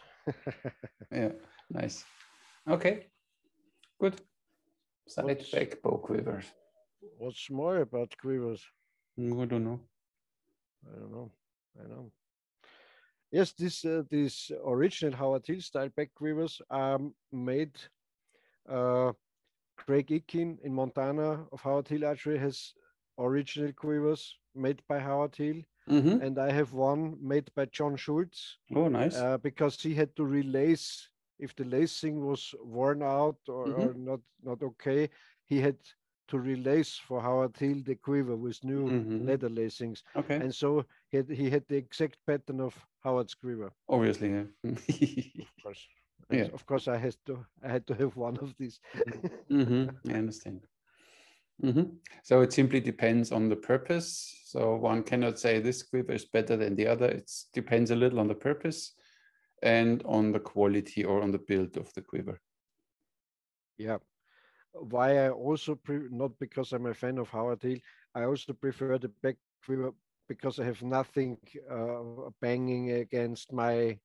Yeah, nice. Okay, good. Side back bow quivers. What's more about quivers? I don't know. I know. Yes, this original Howard Hill style back quivers are made. Craig Eakin in Montana of Howard Hill Archery has original quivers made by Howard Hill. And I have one made by John Schultz. Oh, nice. Because he had to relace, if the lacing was worn out or not okay, he had to relace for Howard Hill the quiver with new leather lacings. Okay. And so he had the exact pattern of Howard's quiver. Obviously, yeah. Of course. Yeah. Of course, I had to have one of these. I understand. So it simply depends on the purpose. So one cannot say this quiver is better than the other. It depends a little on the purpose and on the quality or on the build of the quiver. Yeah. Why I also, not because I'm a fan of Howard Hill, I also prefer the back quiver because I have nothing banging against my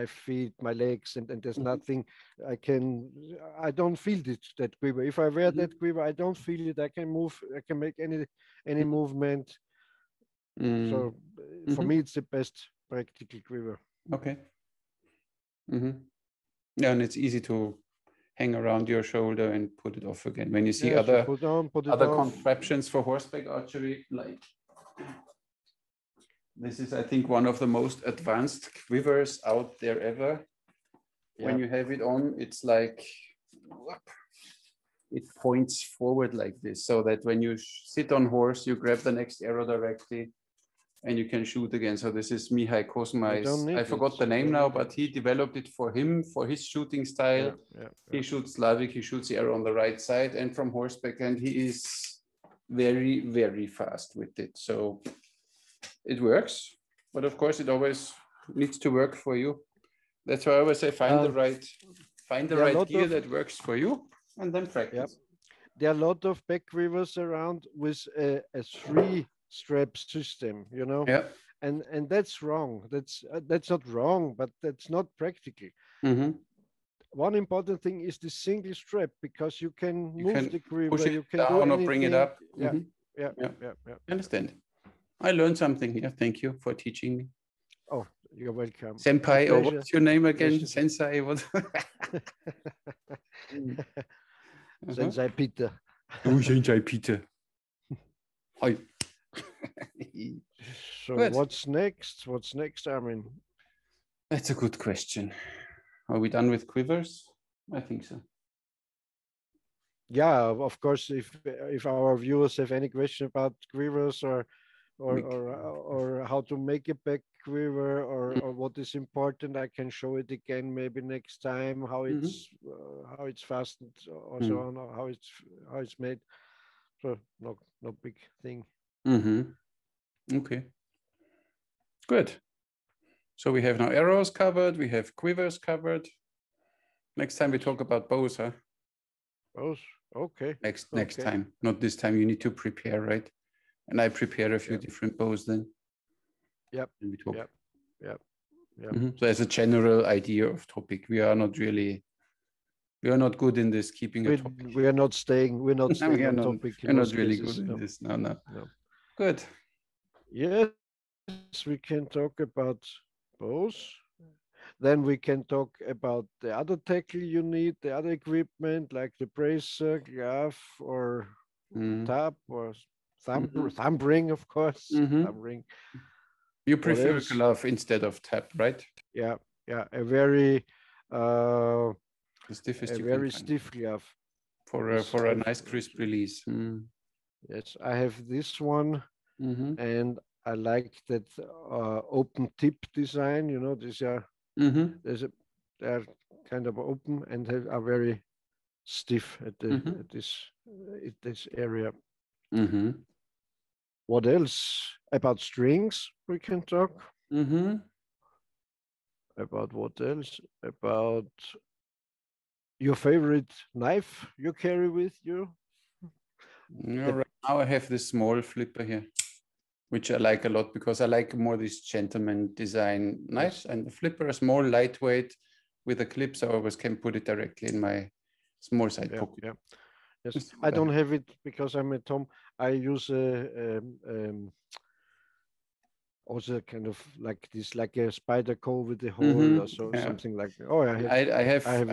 feet, my legs, and there's nothing I don't feel that quiver. If I wear that quiver, I don't feel it. I can make any movement. So for me, it's the best practical quiver. Okay. Yeah, and it's easy to hang around your shoulder and put it off again. When you see other contraptions for horseback archery, like this is, I think, one of the most advanced quivers out there ever. When you have it on, it's like, it points forward like this, so that when you sit on horse, you grab the next arrow directly and you can shoot again. So this is Mihai Kosmai's, I forgot the name now, but he developed it for him, for his shooting style. He shoots Slavic, he shoots the arrow on the right side and from horseback, and he is very, very fast with it. So it works, but of course it always needs to work for you. That's why I always say find the right gear that works for you, and then practice. There are a lot of back quivers around with a 3-strap system, you know. And that's wrong. That's not wrong, but that's not practical. One important thing is the single strap, because you can move the quiver, push it you can down or bring it up. Yeah. I understand. I learned something here. Thank you for teaching me. Oh, you're welcome. Senpai, or what's your name again? Sensei, what? Sensei Peter. Oh, Sensei Peter. Hi. So good. What's next? What's next, Armin? That's a good question. Are we done with quivers? I think so. Yeah, of course. If our viewers have any question about quivers or how to make a back quiver or what is important, I can show it again maybe next time, how it's fastened or so on, or how it's made. So no big thing. Okay, good. So we have now arrows covered, we have quivers covered. Next time we talk about bows, huh? Bows, okay. Next time, not this time. You need to prepare, right? And I prepare a few different bows then. Yep. And we talk. Yep. So as a general idea of topic, we are not good in this keeping a topic. We are not staying. We're not staying on topic. We're not really good in this. No. Good. Yes, we can talk about bows. Then we can talk about the other tackle you need, the other equipment like the bracer, glove, or tab, or thumb ring, of course. Thumb ring. You prefer glove instead of tab, right? Yeah, a very the stiffest stiff glove for a nice crisp release. Yes, I have this one, and I like that open tip design. You know, these are they're kind of open and are very stiff at this area. What else about strings? We can talk. About what else? About your favorite knife you carry with you? Right now I have this small flipper here, which I like a lot because I like more this gentleman design knives. And the flipper is more lightweight with a clip, so I always can put it directly in my small side pocket. Yeah. Yes, I don't have it because I'm at home. I use also kind of like this, like a spider core with a hole or so, something like that. Oh, I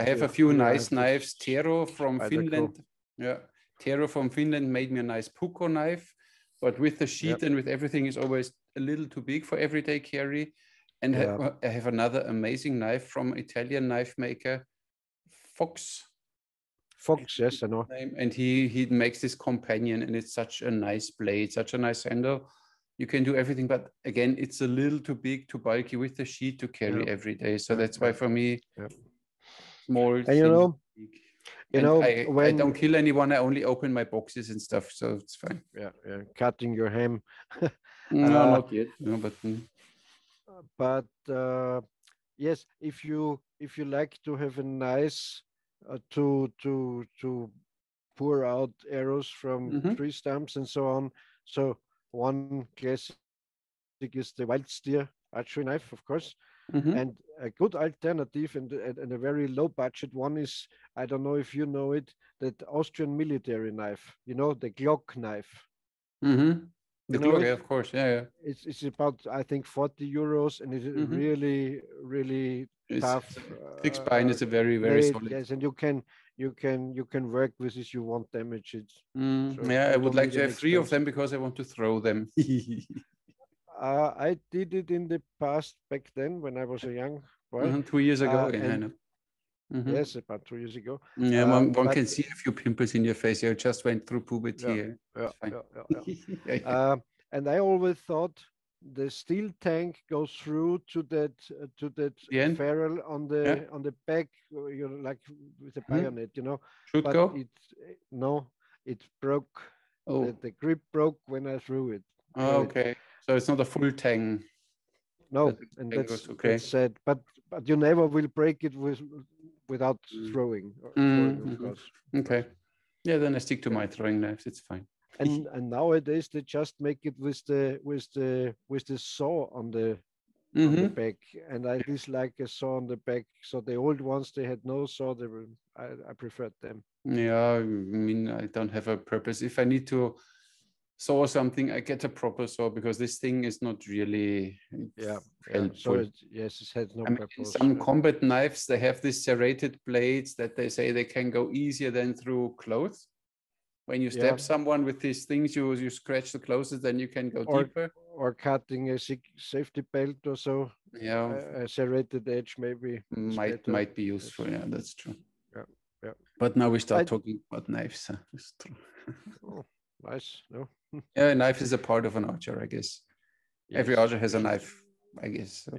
have a few nice knives. Tero from Finland. Yeah, Tero from Finland made me a nice Puko knife, but with the sheath and with everything is always a little too big for everyday carry. And I have another amazing knife from Italian knife maker, Fox. Fox, yes, I know. And he makes this companion, and it's such a nice blade, such a nice handle. You can do everything, but again, it's a little too big, too bulky with the sheet to carry every day. So that's why for me, small. And I don't kill anyone. I only open my boxes and stuff, so it's fine. Yeah, cutting your ham. No, not yet. No, but yes, if you like to have a nice to pour out arrows from tree stumps and so on. So one classic is the wild steer archery knife, of course. And a good alternative and a very low budget one is, I don't know if you know it, that Austrian military knife, you know, the Glock knife. The Glock, of course, yeah. It's about, I think, 40 euros, and it's really, really tough. Fixed spine is a very, very solid. Yes, and you can work with this. You won't damage it. So I would like to have 3 of them because I want to throw them. I did it in the past back then when I was a young boy. 2 years ago, I know. Yes, about 2 years ago. Yeah, one can see a few pimples in your face. You just went through puberty. And I always thought the steel tank goes through to that ferrule on the back, you know, like with a bayonet, you know. Should go? It broke. Oh. The grip broke when I threw it. Oh, okay. So it's not a full tang. No, and that's sad. But you never will break it without throwing. Of course. Okay. Yeah, then I stick to my throwing knives. It's fine. And nowadays they just make it with the saw on the back, and I dislike a saw on the back. So the old ones, they had no saw. I preferred them. Yeah, I mean, I don't have a purpose. If I need to saw something, I get a proper saw because this thing is not really helpful. So it has no purpose. Some combat knives, they have these serrated blades that they say they can go easier than through clothes. When you stab someone with these things, you scratch the clothes, then you can go deeper. Or cutting a safety belt or so. Yeah, a serrated edge maybe might be useful. Yeah, that's true. Yeah. But now we start talking about knives. Oh, nice. No. Yeah, a knife is a part of an archer, I guess. Yes. Every archer has a knife, I guess. So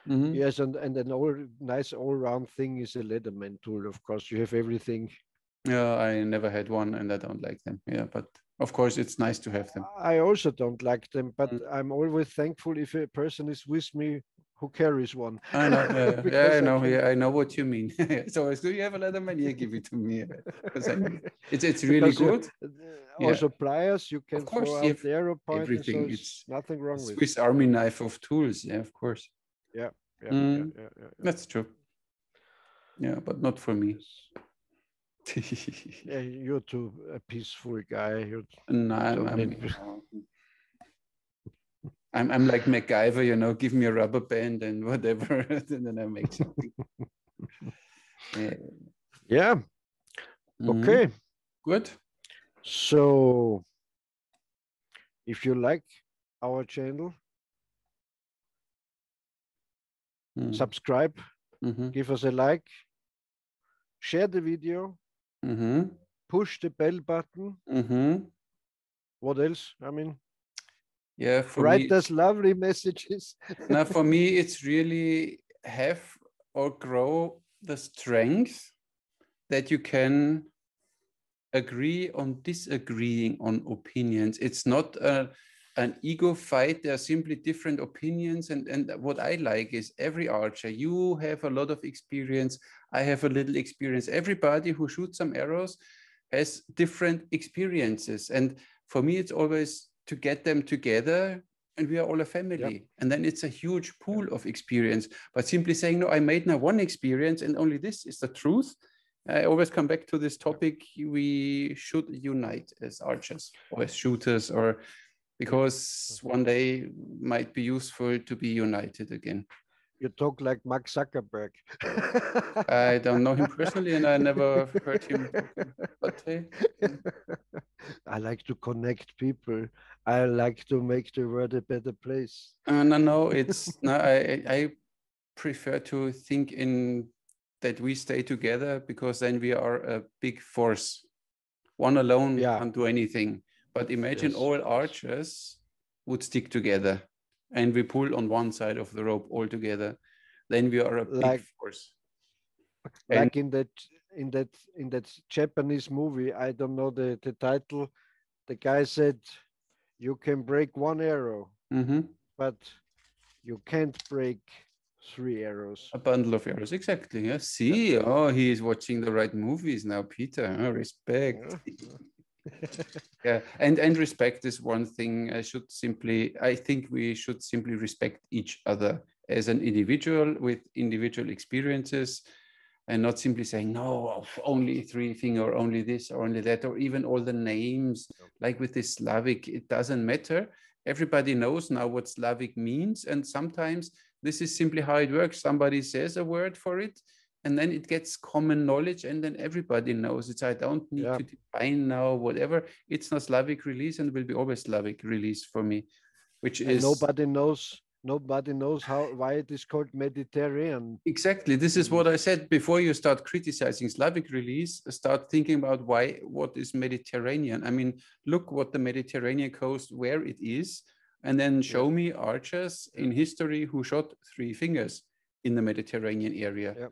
Yes, and an nice all-round thing is a Leatherman tool. Of course, you have everything. Yeah, I never had one, and I don't like them. Yeah, but of course, it's nice to have them. I also don't like them, but I'm always thankful if a person is with me who carries one. I know. I know what you mean. So, do you have a Leatherman? Yeah, give it to me. It's really good. Also, pliers, you can throw out the arrow point. Everything. So it's nothing wrong with Swiss Army knife of tools. Yeah, of course. Yeah. That's true. Yeah, but not for me. You're too a peaceful guy. I'm like MacGyver, you know, give me a rubber band and whatever, and then I make something. Yeah. Okay. Good. So if you like our channel, subscribe, give us a like, share the video, push the bell button. What else? I mean, yeah, write us lovely messages. Now, for me, it's really have or grow the strength that you can agree on disagreeing on opinions. It's not an ego fight. There are simply different opinions. And what I like is every archer, you have a lot of experience. I have a little experience. Everybody who shoots some arrows has different experiences. And for me, it's always to get them together, and we are all a family. Yep. And then it's a huge pool of experience. But simply saying, no, I made now one experience and only this is the truth. I always come back to this topic. We should unite as archers or as shooters, or because one day might be useful to be united again. You talk like Mark Zuckerberg. I don't know him personally, and I never heard him talking. But hey, I like to connect people. I like to make the world a better place. No, it's no. I prefer to think in that we stay together, because then we are a big force. One alone can't do anything. But imagine all archers would stick together, and we pull on one side of the rope all together. Then we are a big force. Like in that Japanese movie, I don't know the title. The guy said, "You can break one arrow, but you can't break 3 arrows." A bundle of arrows, exactly. Yeah. See, he is watching the right movies now, Peter. Respect. Yeah, and respect is one thing. I think we should simply respect each other as an individual with individual experiences, and not simply saying, no, only 3 finger, or only this, or only that, or even all the names. Like with this Slavic, it doesn't matter. Everybody knows now what Slavic means, and sometimes this is simply how it works. Somebody says a word for it, and then it gets common knowledge, and then everybody knows it. I don't need to define now whatever. It's not Slavic release, and will be always Slavic release for me, which is nobody knows why it is called Mediterranean. Exactly. This is what I said. Before you start criticizing Slavic release, start thinking about what is Mediterranean. I mean, look what the Mediterranean coast, where it is, and then show me archers in history who shot 3 fingers in the Mediterranean area.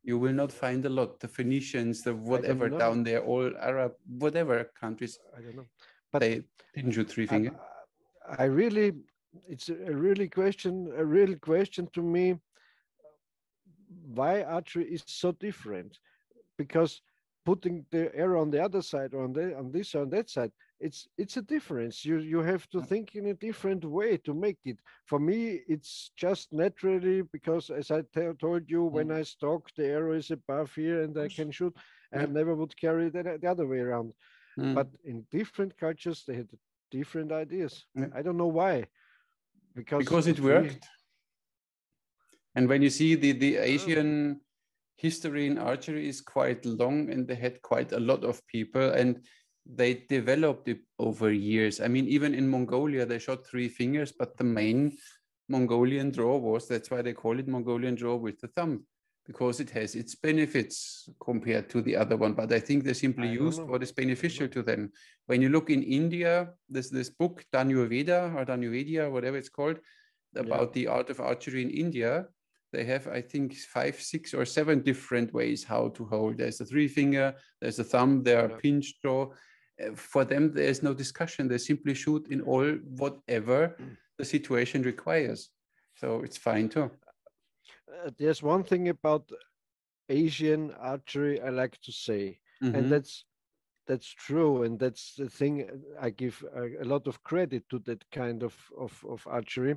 You will not find a lot. The Phoenicians, the whatever down there, all Arab, whatever countries, I don't know. But they didn't shoot 3 fingers. It's a real question to me, why archery is so different. Because putting the arrow on the other side, or on this or on that side, it's a difference. You have to think in a different way to make it. For me, it's just naturally, because as I told you, when I stalk, the arrow is above here and I can shoot. I never would carry it the other way around. But in different cultures, they had different ideas. I don't know why. Because it worked. And when you see the Asian history in archery is quite long, and they had quite a lot of people, and they developed it over years. I mean, even in Mongolia, they shot 3 fingers, but the main Mongolian draw that's why they call it Mongolian draw with the thumb, because it has its benefits compared to the other one. But I think they simply used what is beneficial to them. When you look in India, there's this book, Danuyurveda, whatever it's called, about the art of archery in India. They have, I think, 5, 6, or 7 different ways how to hold. There's a 3 finger, there's a thumb, there are pinch draw. For them, there's no discussion. They simply shoot in all whatever the situation requires. So it's fine too. There's one thing about Asian archery I like to say, and that's true, and that's the thing. I give a lot of credit to that kind of archery.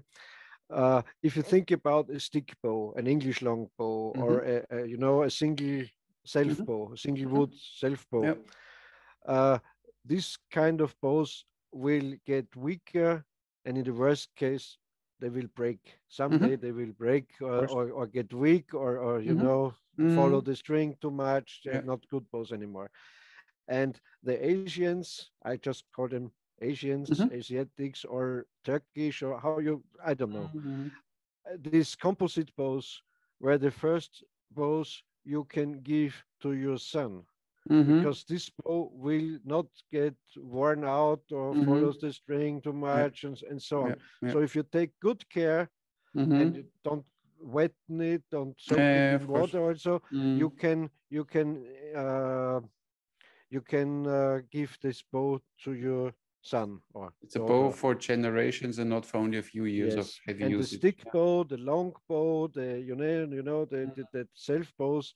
If you think about a stick bow, an English longbow, or a single self bow, a single wood self bow, this kind of bows will get weaker and in the worst case, they will break. Someday they will break or get weak or you know, follow the string too much. They're not good bows anymore. And the Asians, I just call them Asians, Asiatics, or Turkish, or how you, I don't know. These composite bows were the first bows you can give to your son, because this bow will not get worn out or follows the string too much and so on. So if you take good care and you don't wetten it, don't soak it in water also, you can give this bow to your son or it's a daughter. bow for generations and not for only a few years of heavy and usage. The stick bow, the long bow, the the self bows,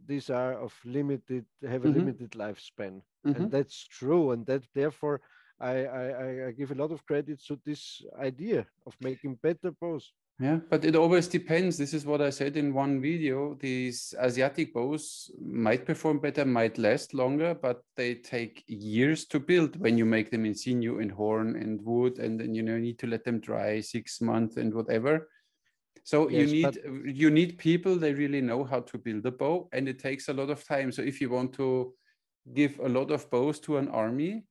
these are of have a limited lifespan, and that's true, and that therefore I give a lot of credit to this idea of making better bows. Yeah, but it always depends. This is what I said in one video. These Asiatic bows might perform better, might last longer, but they take years to build when you make them in sinew and horn and wood, and then you need to let them dry 6 months and whatever. So yes, you need people, they really know how to build a bow, and it takes a lot of time. So if you want to give a lot of bows to an army,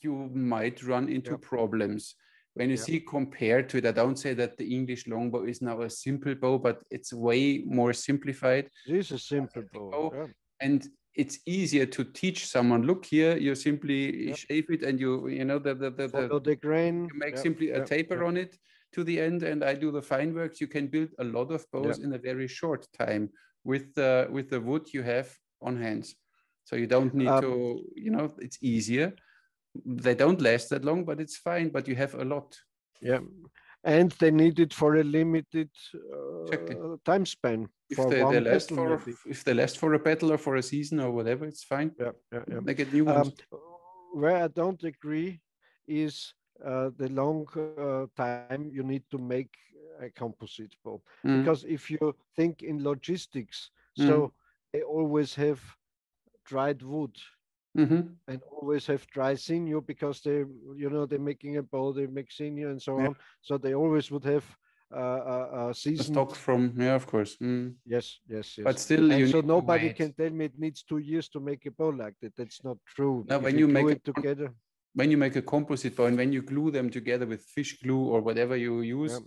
you might run into problems. When you see compared to it, I don't say that the English longbow is now a simple bow, but it's way more simplified. It is a simple bow. Yeah. And it's easier to teach someone, look here, you simply shave it and you know, follow the grain. You make simply a taper on it to the end, and I do the fine works. You can build a lot of bows in a very short time with the wood you have on hands. So you don't need to, it's easier. They don't last that long, but it's fine. But you have a lot. Yeah, and they need it for a limited time span. If they last for a battle or for a season or whatever, it's fine. They get new ones. Where I don't agree is the long time you need to make a composite bow, because if you think in logistics, so they always have dried wood. And always have dry sinew, because they're making a bow, they make sinew and so on. So they always would have a season stock from, of course. Yes. But still, and so nobody can tell me it needs 2 years to make a bow like that. That's not true. Now, when you make it together, when you make a composite bow and when you glue them together with fish glue or whatever you use,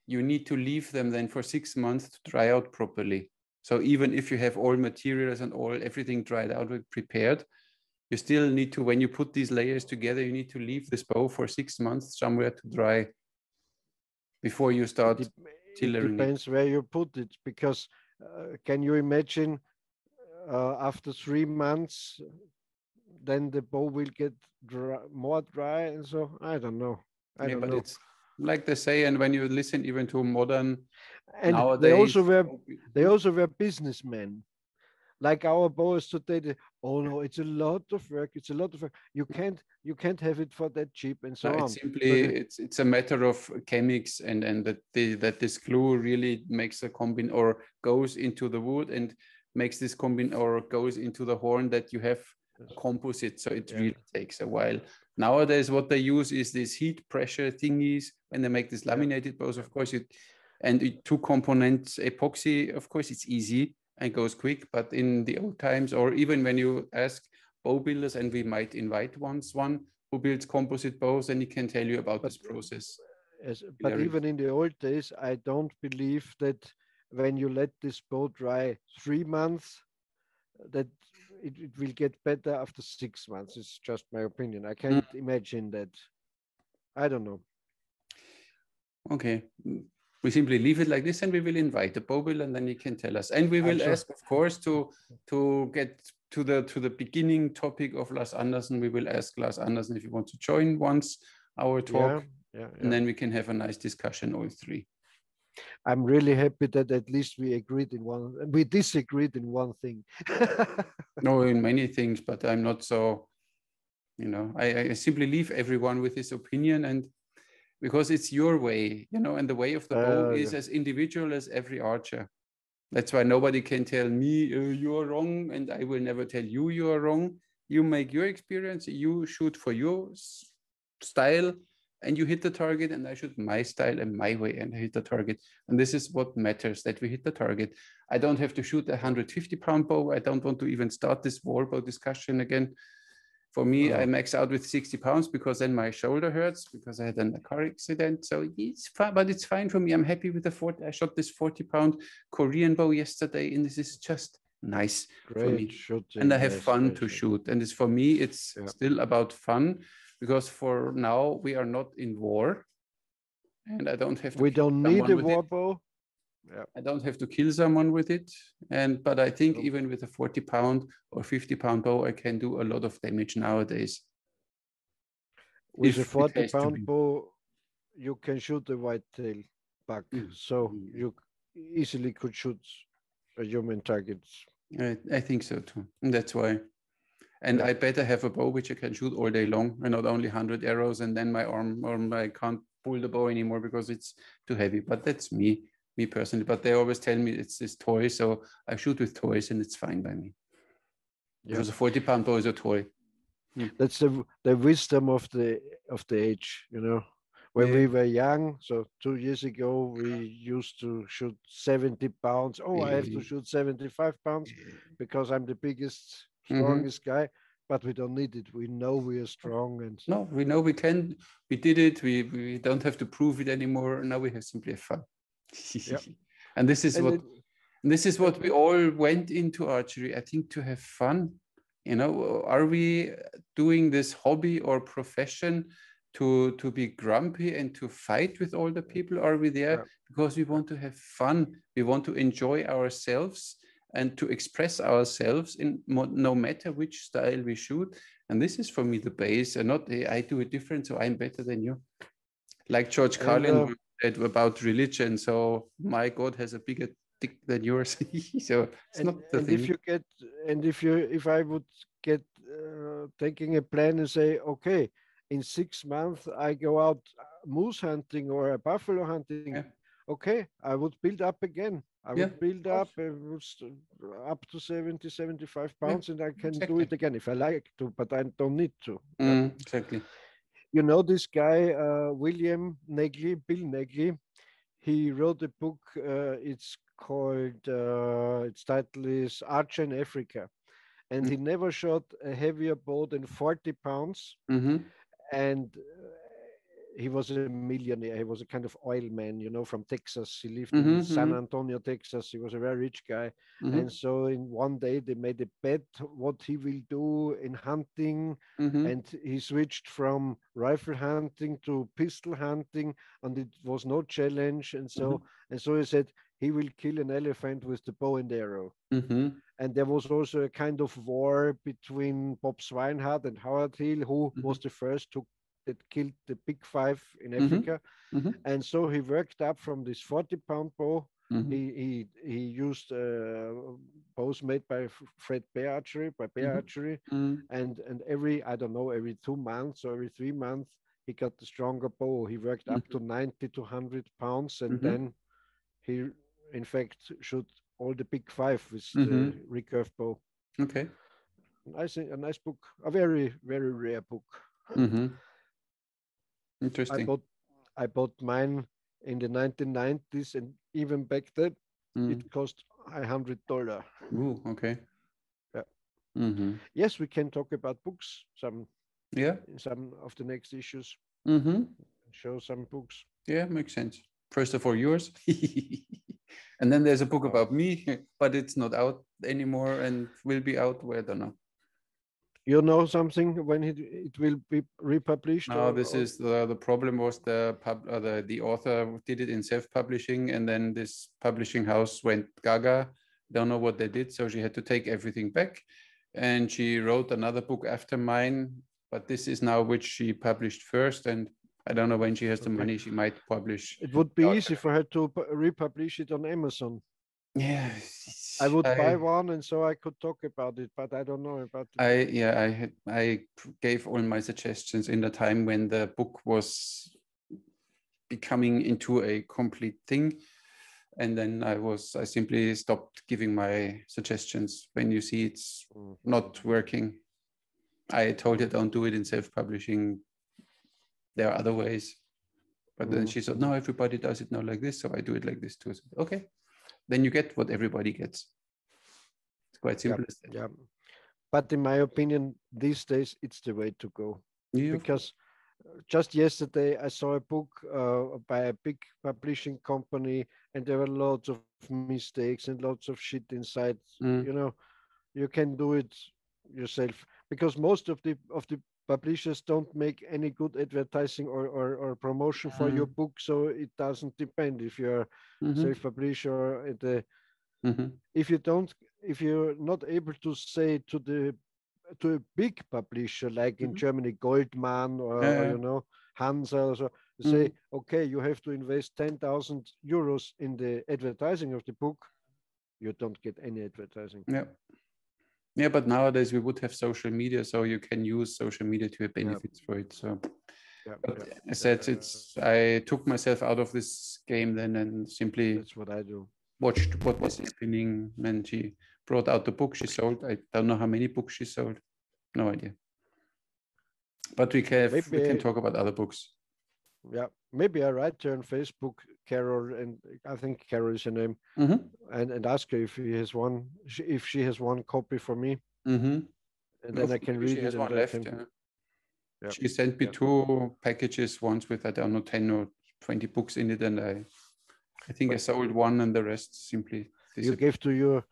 you need to leave them then for 6 months to dry out properly. So even if you have all materials and everything dried out and prepared, you still need to, when you put these layers together, you need to leave this bow for 6 months somewhere to dry before you start tillering. It depends where you put it, because can you imagine after 3 months, then the bow will get more dry, and so I don't know. I don't know. It's like they say, and when you listen even to modern, and nowadays, they also were businessmen. Like our boys today, no, it's a lot of work. It's a lot of work. You can't have it for that cheap, and so on. It's simply it's a matter of chemics, and that this glue really makes a or goes into the wood and makes this or goes into the horn, that you have a composite. So it really takes a while. Nowadays, what they use is these heat pressure thingies when they make these laminated bows. Of course, and 2 components epoxy. Of course, it's easy and goes quick, but in the old times, or even when you ask bow builders, and we might invite one who builds composite bows, and he can tell you about this process. But even in the old days, I don't believe that when you let this bow dry 3 months, that it will get better after 6 months. It's just my opinion. I can't imagine that. I don't know. Okay. We simply leave it like this, and we will invite the bow builder, and then he can tell us. And we will ask, of course, to get to the beginning topic of Lars Andersen. We will ask Lars Andersen if he wants to join once our talk, and then we can have a nice discussion, all three. I'm really happy that at least we disagreed in one thing. No, in many things, but I'm not so, I simply leave everyone with his opinion, and because it's your way, and the way of the bow is as individual as every archer. That's why nobody can tell me you're wrong, and I will never tell you you are wrong. You make your experience, you shoot for your style, and you hit the target, and I shoot my style and my way and I hit the target. And this is what matters, that we hit the target. I don't have to shoot a 150-pound bow. I don't want to even start this wall bow discussion again. For me, I max out with 60 pounds because then my shoulder hurts because I had a car accident. So it's fine, but it's fine for me. I'm happy with the 40. I shot this 40-pound Korean bow yesterday, and this is just nice for me. Shooting, and I have fun to shoot. And it's for me, it's still about fun, because for now we are not in war, and I don't have to. We don't need a war bow. Yeah. I don't have to kill someone with it. But I think even with a 40-pound or 50-pound bow, I can do a lot of damage nowadays. With a 40-pound bow, you can shoot a whitetail buck. So you easily could shoot a human target. I think so too. And that's why. And I better have a bow which I can shoot all day long, and not only 100 arrows, and then my arm, I can't pull the bow anymore because it's too heavy. But that's me personally. But they always tell me it's this toy, so I shoot with toys, and it's fine by me. Because a 40-pound bow is a toy. That's the wisdom of the age, you know. When we were young, so 2 years ago, we used to shoot 70 pounds. Oh, I have to shoot 75 pounds because I'm the biggest, strongest guy. But we don't need it. We know we are strong, and no, we know we can. We did it. We don't have to prove it anymore. Now we have simply fun. And this is what we all went into archery, I think, to have fun. You know, are we doing this hobby or profession to be grumpy and to fight with all the people? Are we there because we want to have fun? We want to enjoy ourselves and to express ourselves in no matter which style we shoot. And this is for me the base, and not I do it different, so I'm better than you. Like George Carlin said about religion. So my God has a bigger dick than yours. So it's not the thing. If I would get taking a plan and say, okay, in 6 months I go out moose hunting or a buffalo hunting. Okay, I would build up again. I would build up to 70, 75 pounds, and I can do it again if I like to, but I don't need to. Exactly. You know this guy, Bill Negley, he wrote a book, it's called, its title is Archer in Africa. And he never shot a heavier bow than 40 pounds. And he was a millionaire. He was a kind of oil man, you know, from Texas. He lived in San Antonio, Texas. He was a very rich guy. And so in one day they made a bet what he will do in hunting. And he switched from rifle hunting to pistol hunting, and it was no challenge. And so he said he will kill an elephant with the bow and arrow. And there was also a kind of war between Bob Swinehart and Howard Hill, who was the first that killed the big five in Africa. And so he worked up from this 40-pound bow. He used bows made by Fred Bear Archery, and every 2 months or every 3 months he got the stronger bow. He worked up to 90 to 100 pounds, and then he in fact shoot all the big five with the recurve bow. Okay. I think a nice book, a very, very rare book. Interesting. I bought mine in the 1990s, and even back then it cost $100. Ooh, okay. Yeah. Yes, we can talk about books in some of the next issues. Show some books. Yeah, makes sense. First of all, yours. And then there's a book about me, but it's not out anymore and will be out. Well, I don't know. You know something when it will be republished? No, this is the problem was the author did it in self-publishing, and then this publishing house went gaga. Don't know what they did, so she had to take everything back, and she wrote another book after mine. But this is now which she published first, and I don't know when she has the money. She might publish. It would be easy for her to republish it on Amazon. Yeah, I would buy one, and so I could talk about it, but I don't know about it. I gave all my suggestions in the time when the book was becoming into a complete thing, and then I simply stopped giving my suggestions when you see it's not working. I told you don't do it in self-publishing. there are other ways. But then she said, no, everybody does it now like this, so I do it like this too. So, okay, then you get what everybody gets. It's quite simple. Yeah. But in my opinion, these days, it's the way to go. Yeah. Because just yesterday, I saw a book by a big publishing company, and there were lots of mistakes and lots of shit inside. You know, you can do it yourself, because most of the publishers don't make any good advertising or promotion for your book, so it doesn't depend if you're self-publisher or if you're not able to say to a big publisher like in Germany, Goldman or you know, Hansa or so, say, okay, you have to invest 10,000 euros in the advertising of the book, you don't get any advertising. Yeah, but nowadays we would have social media, so you can use social media to have benefits for it. So I said I took myself out of this game then and simply that's what I do. Watched what was happening, and she brought out the book she sold. I don't know how many books she sold. No idea. But we can talk about other books. Yeah, maybe I write to her on Facebook, Carol, and I think Carol is her name, and ask her if she has one copy for me, and then I can read it. She has one left. She sent me 2 packages, once with, I don't know, 10 or 20 books in it, and I think I sold one, and the rest simply you gave to your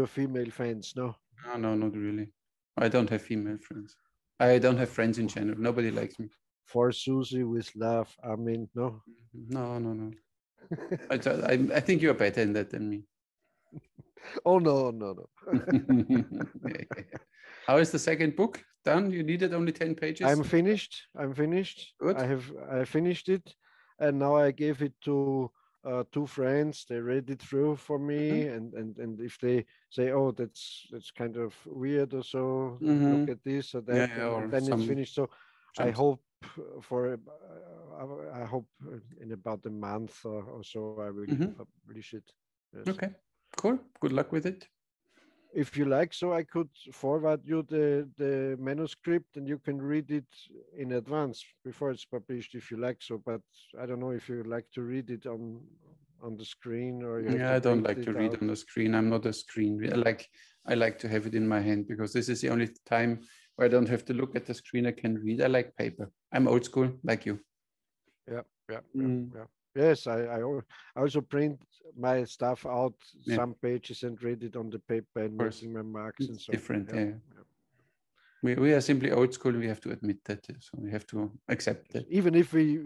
female fans, no? No, not really. I don't have female friends. I don't have friends in general. Nobody likes me. For Susie with love, Armin, no? No. I think you're better in that than me. Oh, no. How is the second book done? You needed only 10 pages? I'm finished. Good. I finished it, and now I gave it to 2 friends. They read it through for me, and if they say, oh, that's kind of weird or so, look at this or that, and then it's finished. So I hope in about a month or so I will publish it. Yes. Okay, cool. Good luck with it. If you like, so I could forward you the manuscript, and you can read it in advance before it's published, if you like. So, but I don't know if you like to read it on the screen, or you have I don't like to read on the screen. I'm not a screen reader. I like to have it in my hand, because this is the only time where I don't have to look at the screen. I can read. I like paper. I'm old school, like you. Yeah. Yes, I also print my stuff out, some pages, and read it on the paper and making my marks and so. Different, We are simply old school. We have to admit that, so we have to accept that. Even if we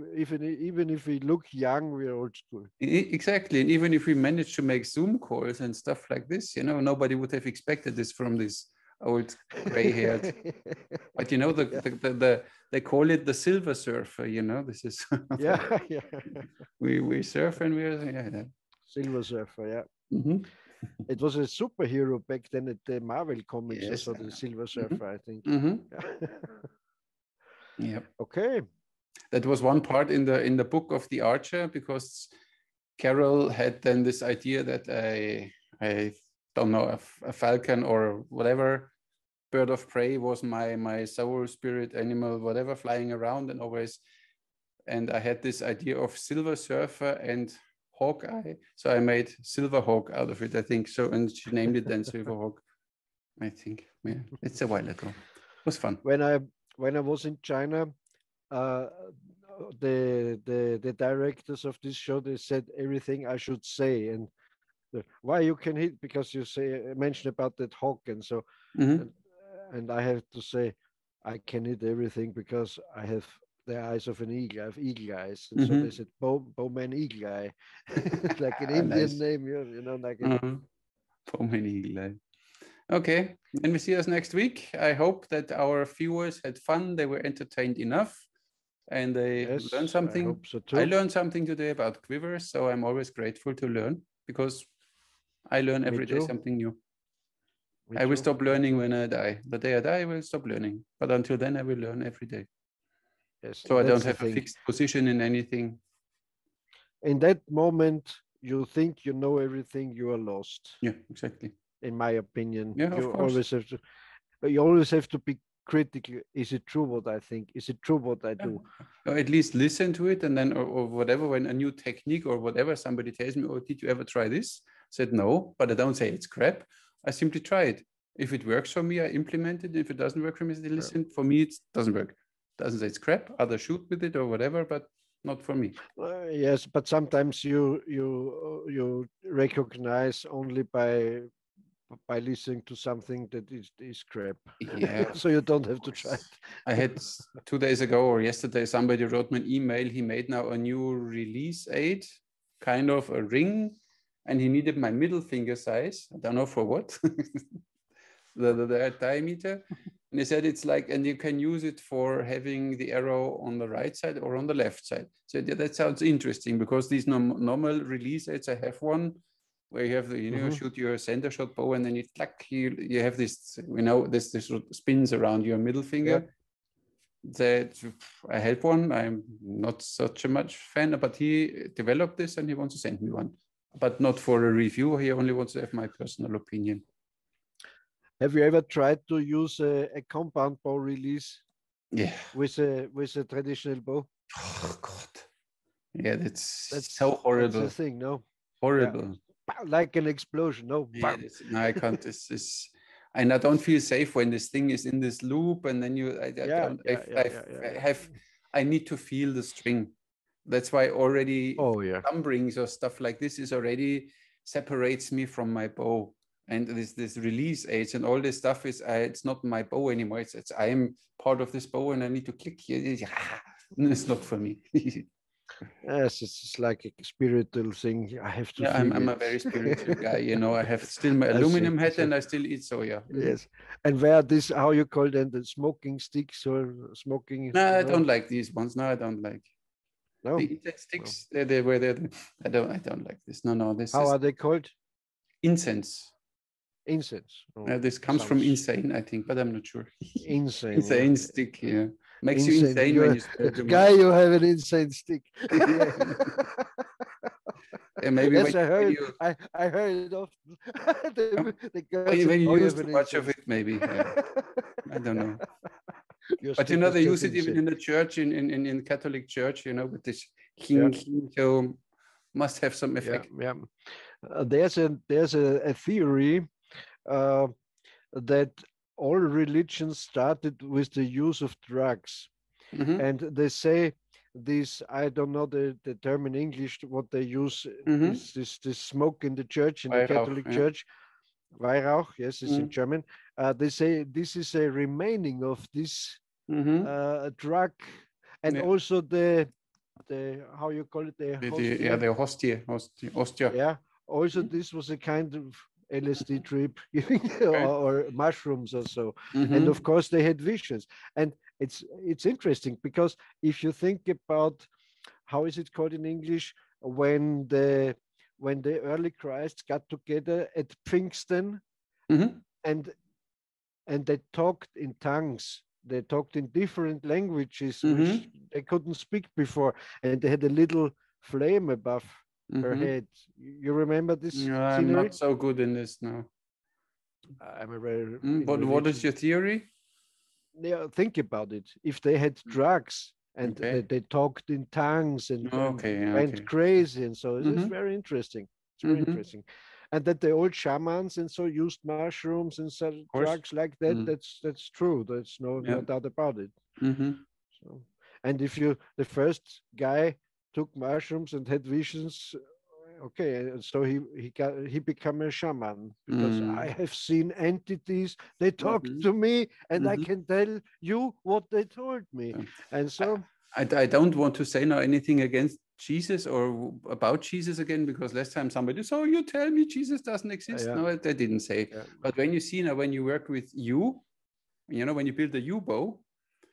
look young, we are old school. Exactly, and even if we manage to make Zoom calls and stuff like this, you know, nobody would have expected this from this old gray-haired. But you know, they call it the silver surfer. You know, this is we surf and we're silver surfer. It was a superhero back then at the Marvel comics. Yes, I saw the Silver Surfer, I think. Okay. That was one part in the book of the Archer, because Carol had then this idea that I don't know, a falcon or whatever bird of prey was my soul, spirit, animal, whatever, flying around and always. And I had this idea of Silver Surfer and Hawkeye, so I made Silverhawk out of it, I think so, and she named it then Silverhawk. I think, it's a while ago. It was fun. When I was in China, the directors of this show, they said everything I should say, and why you can hit, because you mentioned about that hawk, and so, and I have to say I can hit everything because I have the eyes of an eagle. I have eagle eyes, and so they said Bowman Eagle Eye, like an Indian name, you know, like Bowman Eagle Eye. Okay, and we see us next week. I hope that our viewers had fun. They were entertained enough, and they learned something. I hope so too. I learned something today about Quivers, so I'm always grateful to learn, because I learn every day something new. I will stop learning when I die. The day I die, I will stop learning. But until then, I will learn every day. Yes, so I don't have a fixed position in anything. In that moment, you think you know everything, you are lost. Yeah, exactly. In my opinion, yeah, you always have to be critical. Is it true what I think? Is it true what I do? Or at least listen to it, and then or whatever, when a new technique or whatever somebody tells me, oh, did you ever try this? I said no, but I don't say it's crap. I simply try it. If it works for me, I implement it. If it doesn't work for me, I listen. For me, it doesn't work. Doesn't say it's crap. Others shoot with it or whatever, but not for me. Yes, but sometimes you recognize only by listening to something that is crap. Yeah. So you don't have to try it. I had 2 days ago or yesterday, somebody wrote me an email. He made now a new release aid, kind of a ring, and he needed my middle finger size. I don't know for what. the diameter. And he said it's like, and you can use it for having the arrow on the right side or on the left side. So yeah, that sounds interesting, because these normal release aids, I have one where you have the, you know, shoot your center shot bow, and then you have this, you know, this spins around your middle finger. That I have one. I'm not such a much fan, but he developed this and he wants to send me one, but not for a review. He only wants to have my personal opinion. Have you ever tried to use a compound bow release? Yeah. With a traditional bow? Oh God. Yeah, that's so horrible. That's the thing, no? Horrible. Yeah. Like an explosion, no? Yeah, no, I can't. And I don't feel safe when this thing is in this loop, and then I need to feel the string. That's why already thumb rings or stuff like this is already separates me from my bow. And this release aids and all this stuff is it's not my bow anymore. It's I am part of this bow, and I need to click here. It's not for me. Yes, it's like a spiritual thing. I have to. Yeah, I'm a very spiritual guy. You know, I have still my aluminum hat, and I still eat soya. Yes, and where this, how you call them, the smoking sticks or smoking? No, I don't like these ones. No, I don't like. No, the incense sticks. No. I don't like this. No. This. How are they called? Incense. Incense. Oh, this comes from insane, I think, but I'm not sure. Insane. Insane stick. Yeah. Makes you insane when you spread them. Guy, you have an insane stick. Yeah, maybe yes, I heard it often. When you use too much of it, maybe. Yeah. I don't know. But you know, they use it even in the church, in Catholic church, you know, with this so must have some effect. Yeah. There's a theory that all religions started with the use of drugs. And they say this, I don't know the term in English, what they use, this smoke in the church, in the Catholic Church, Weihrauch, yes, it's in German. They say this is a remaining of this drug, and also the how you call it, the hostia. Yeah, also this was a kind of LSD trip or mushrooms or so. And of course they had visions. And it's interesting, because if you think about, how is it called in English, when the early Christs got together at Pfingsten, and they talked in tongues, they talked in different languages which they couldn't speak before, and they had a little flame above her head. You remember this? No, I'm not so good in this now. I'm a very. But what is your theory? Yeah, think about it. If they had drugs and they talked in tongues and went crazy, and so it's very interesting. It's very interesting. And that the old shamans and so used mushrooms and such drugs like that. That's true. There's no doubt about it. So, and if the first guy took mushrooms and had visions, so he became a shaman, because I have seen entities, they talk to me, and I can tell you what they told me. And so I don't want to say now anything against Jesus or about Jesus again, because last time somebody, so you tell me Jesus doesn't exist. No, they didn't say. But when you see now, when you work with you know, when you build a U-bow,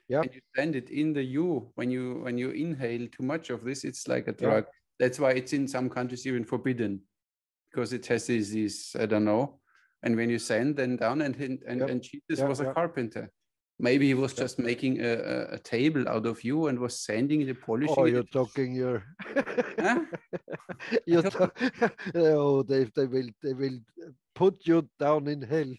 and you send it in the U, when you inhale too much of this, it's like a drug. That's why it's in some countries even forbidden, because it has these I don't know. And when you sand them down, and Jesus was a carpenter. Maybe he was just making a table out of you and was sanding it and polishing it. Oh, you're talking your. Huh? Oh, they will put you down in hell,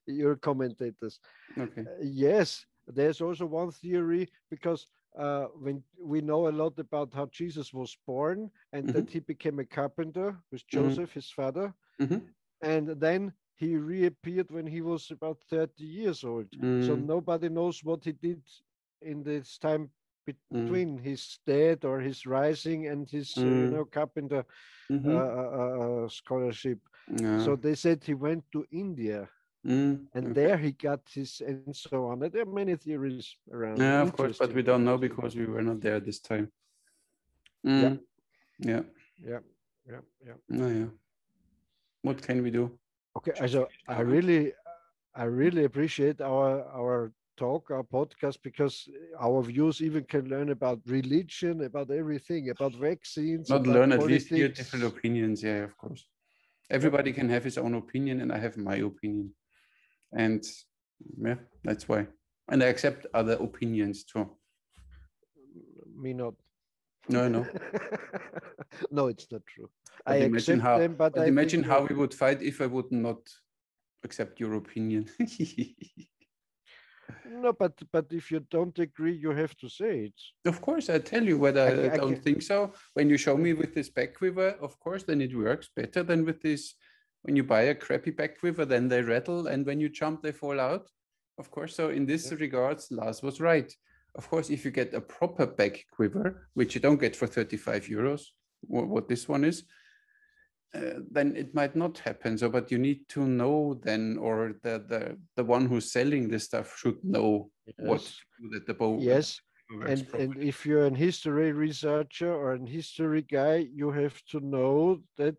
your commentators. Okay. Yes, there's also one theory, because when we know a lot about how Jesus was born and that he became a carpenter with Joseph, his father, and then he reappeared when he was about 30 years old. So nobody knows what he did in this time between his death or his rising and his carpenter scholarship. So they said he went to India. And there he got his, and so on. There are many theories around. Yeah, of course, but we don't know because we were not there this time. Yeah. Yeah. What can we do? Okay, so I really appreciate our talk, our podcast, because our viewers even can learn about religion, about everything, about vaccines, not about learn, politics. At least hear different opinions. Yeah, of course. Everybody can have his own opinion, and I have my opinion. And yeah, that's why. And I accept other opinions too. Me not. No. No, it's not true. But I accept them, but I imagine how we would fight if I would not accept your opinion. No, but if you don't agree, you have to say it. Of course, I tell you whether I don't think so. When you show me with this back quiver, of course, then it works better than with this. When you buy a crappy back quiver, then they rattle, and when you jump, they fall out. Of course, so in this regards, Lars was right. Of course, if you get a proper back quiver, which you don't get for 35 euros, what this one is, then it might not happen. So, but you need to know then, or the one who's selling this stuff should know what to do that the bow. Yes, and if you're an history researcher or an history guy, you have to know that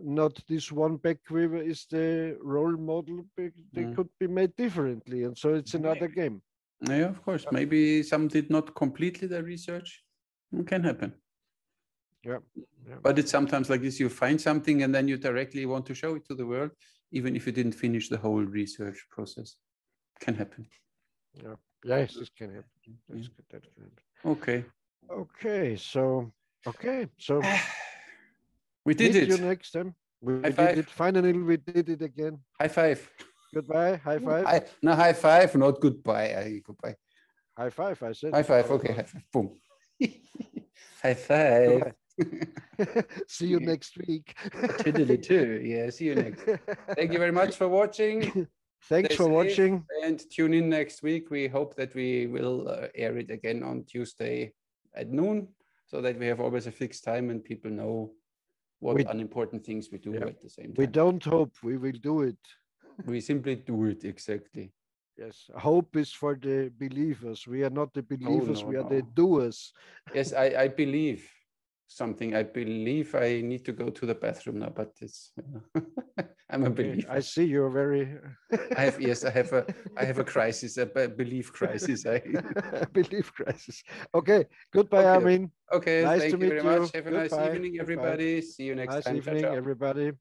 not this one back quiver is the role model. They could be made differently, and so it's another game. Yeah, of course. Maybe some did not completely the research. It can happen. Yeah. But it's sometimes like this, you find something and then you directly want to show it to the world, even if you didn't finish the whole research process. Can happen. Yeah. Yes, this can happen. That can happen. Okay. So we did it. See you next time. We did it. Finally, we did it again. High five. Goodbye. High five. No, high five, not goodbye. Goodbye. High five, I said. High five. Okay, high five. Boom. High five. See you next week. Too. Yeah, see you next. Thank you very much for watching. Thanks for watching. And tune in next week. We hope that we will air it again on Tuesday at noon, so that we have always a fixed time and people know what unimportant things we do at the same time. We don't hope, we will do it. We simply do it, exactly. Yes, hope is for the believers. We are not the believers, we are the doers. Yes, I believe something. I believe I need to go to the bathroom now, but it's I'm a believer. I see you're very I have a crisis, a belief crisis. A belief crisis. Okay, goodbye, Armin. Okay, nice thank to you meet very much. Have a nice evening, everybody. See you next time. Nice evening, everybody.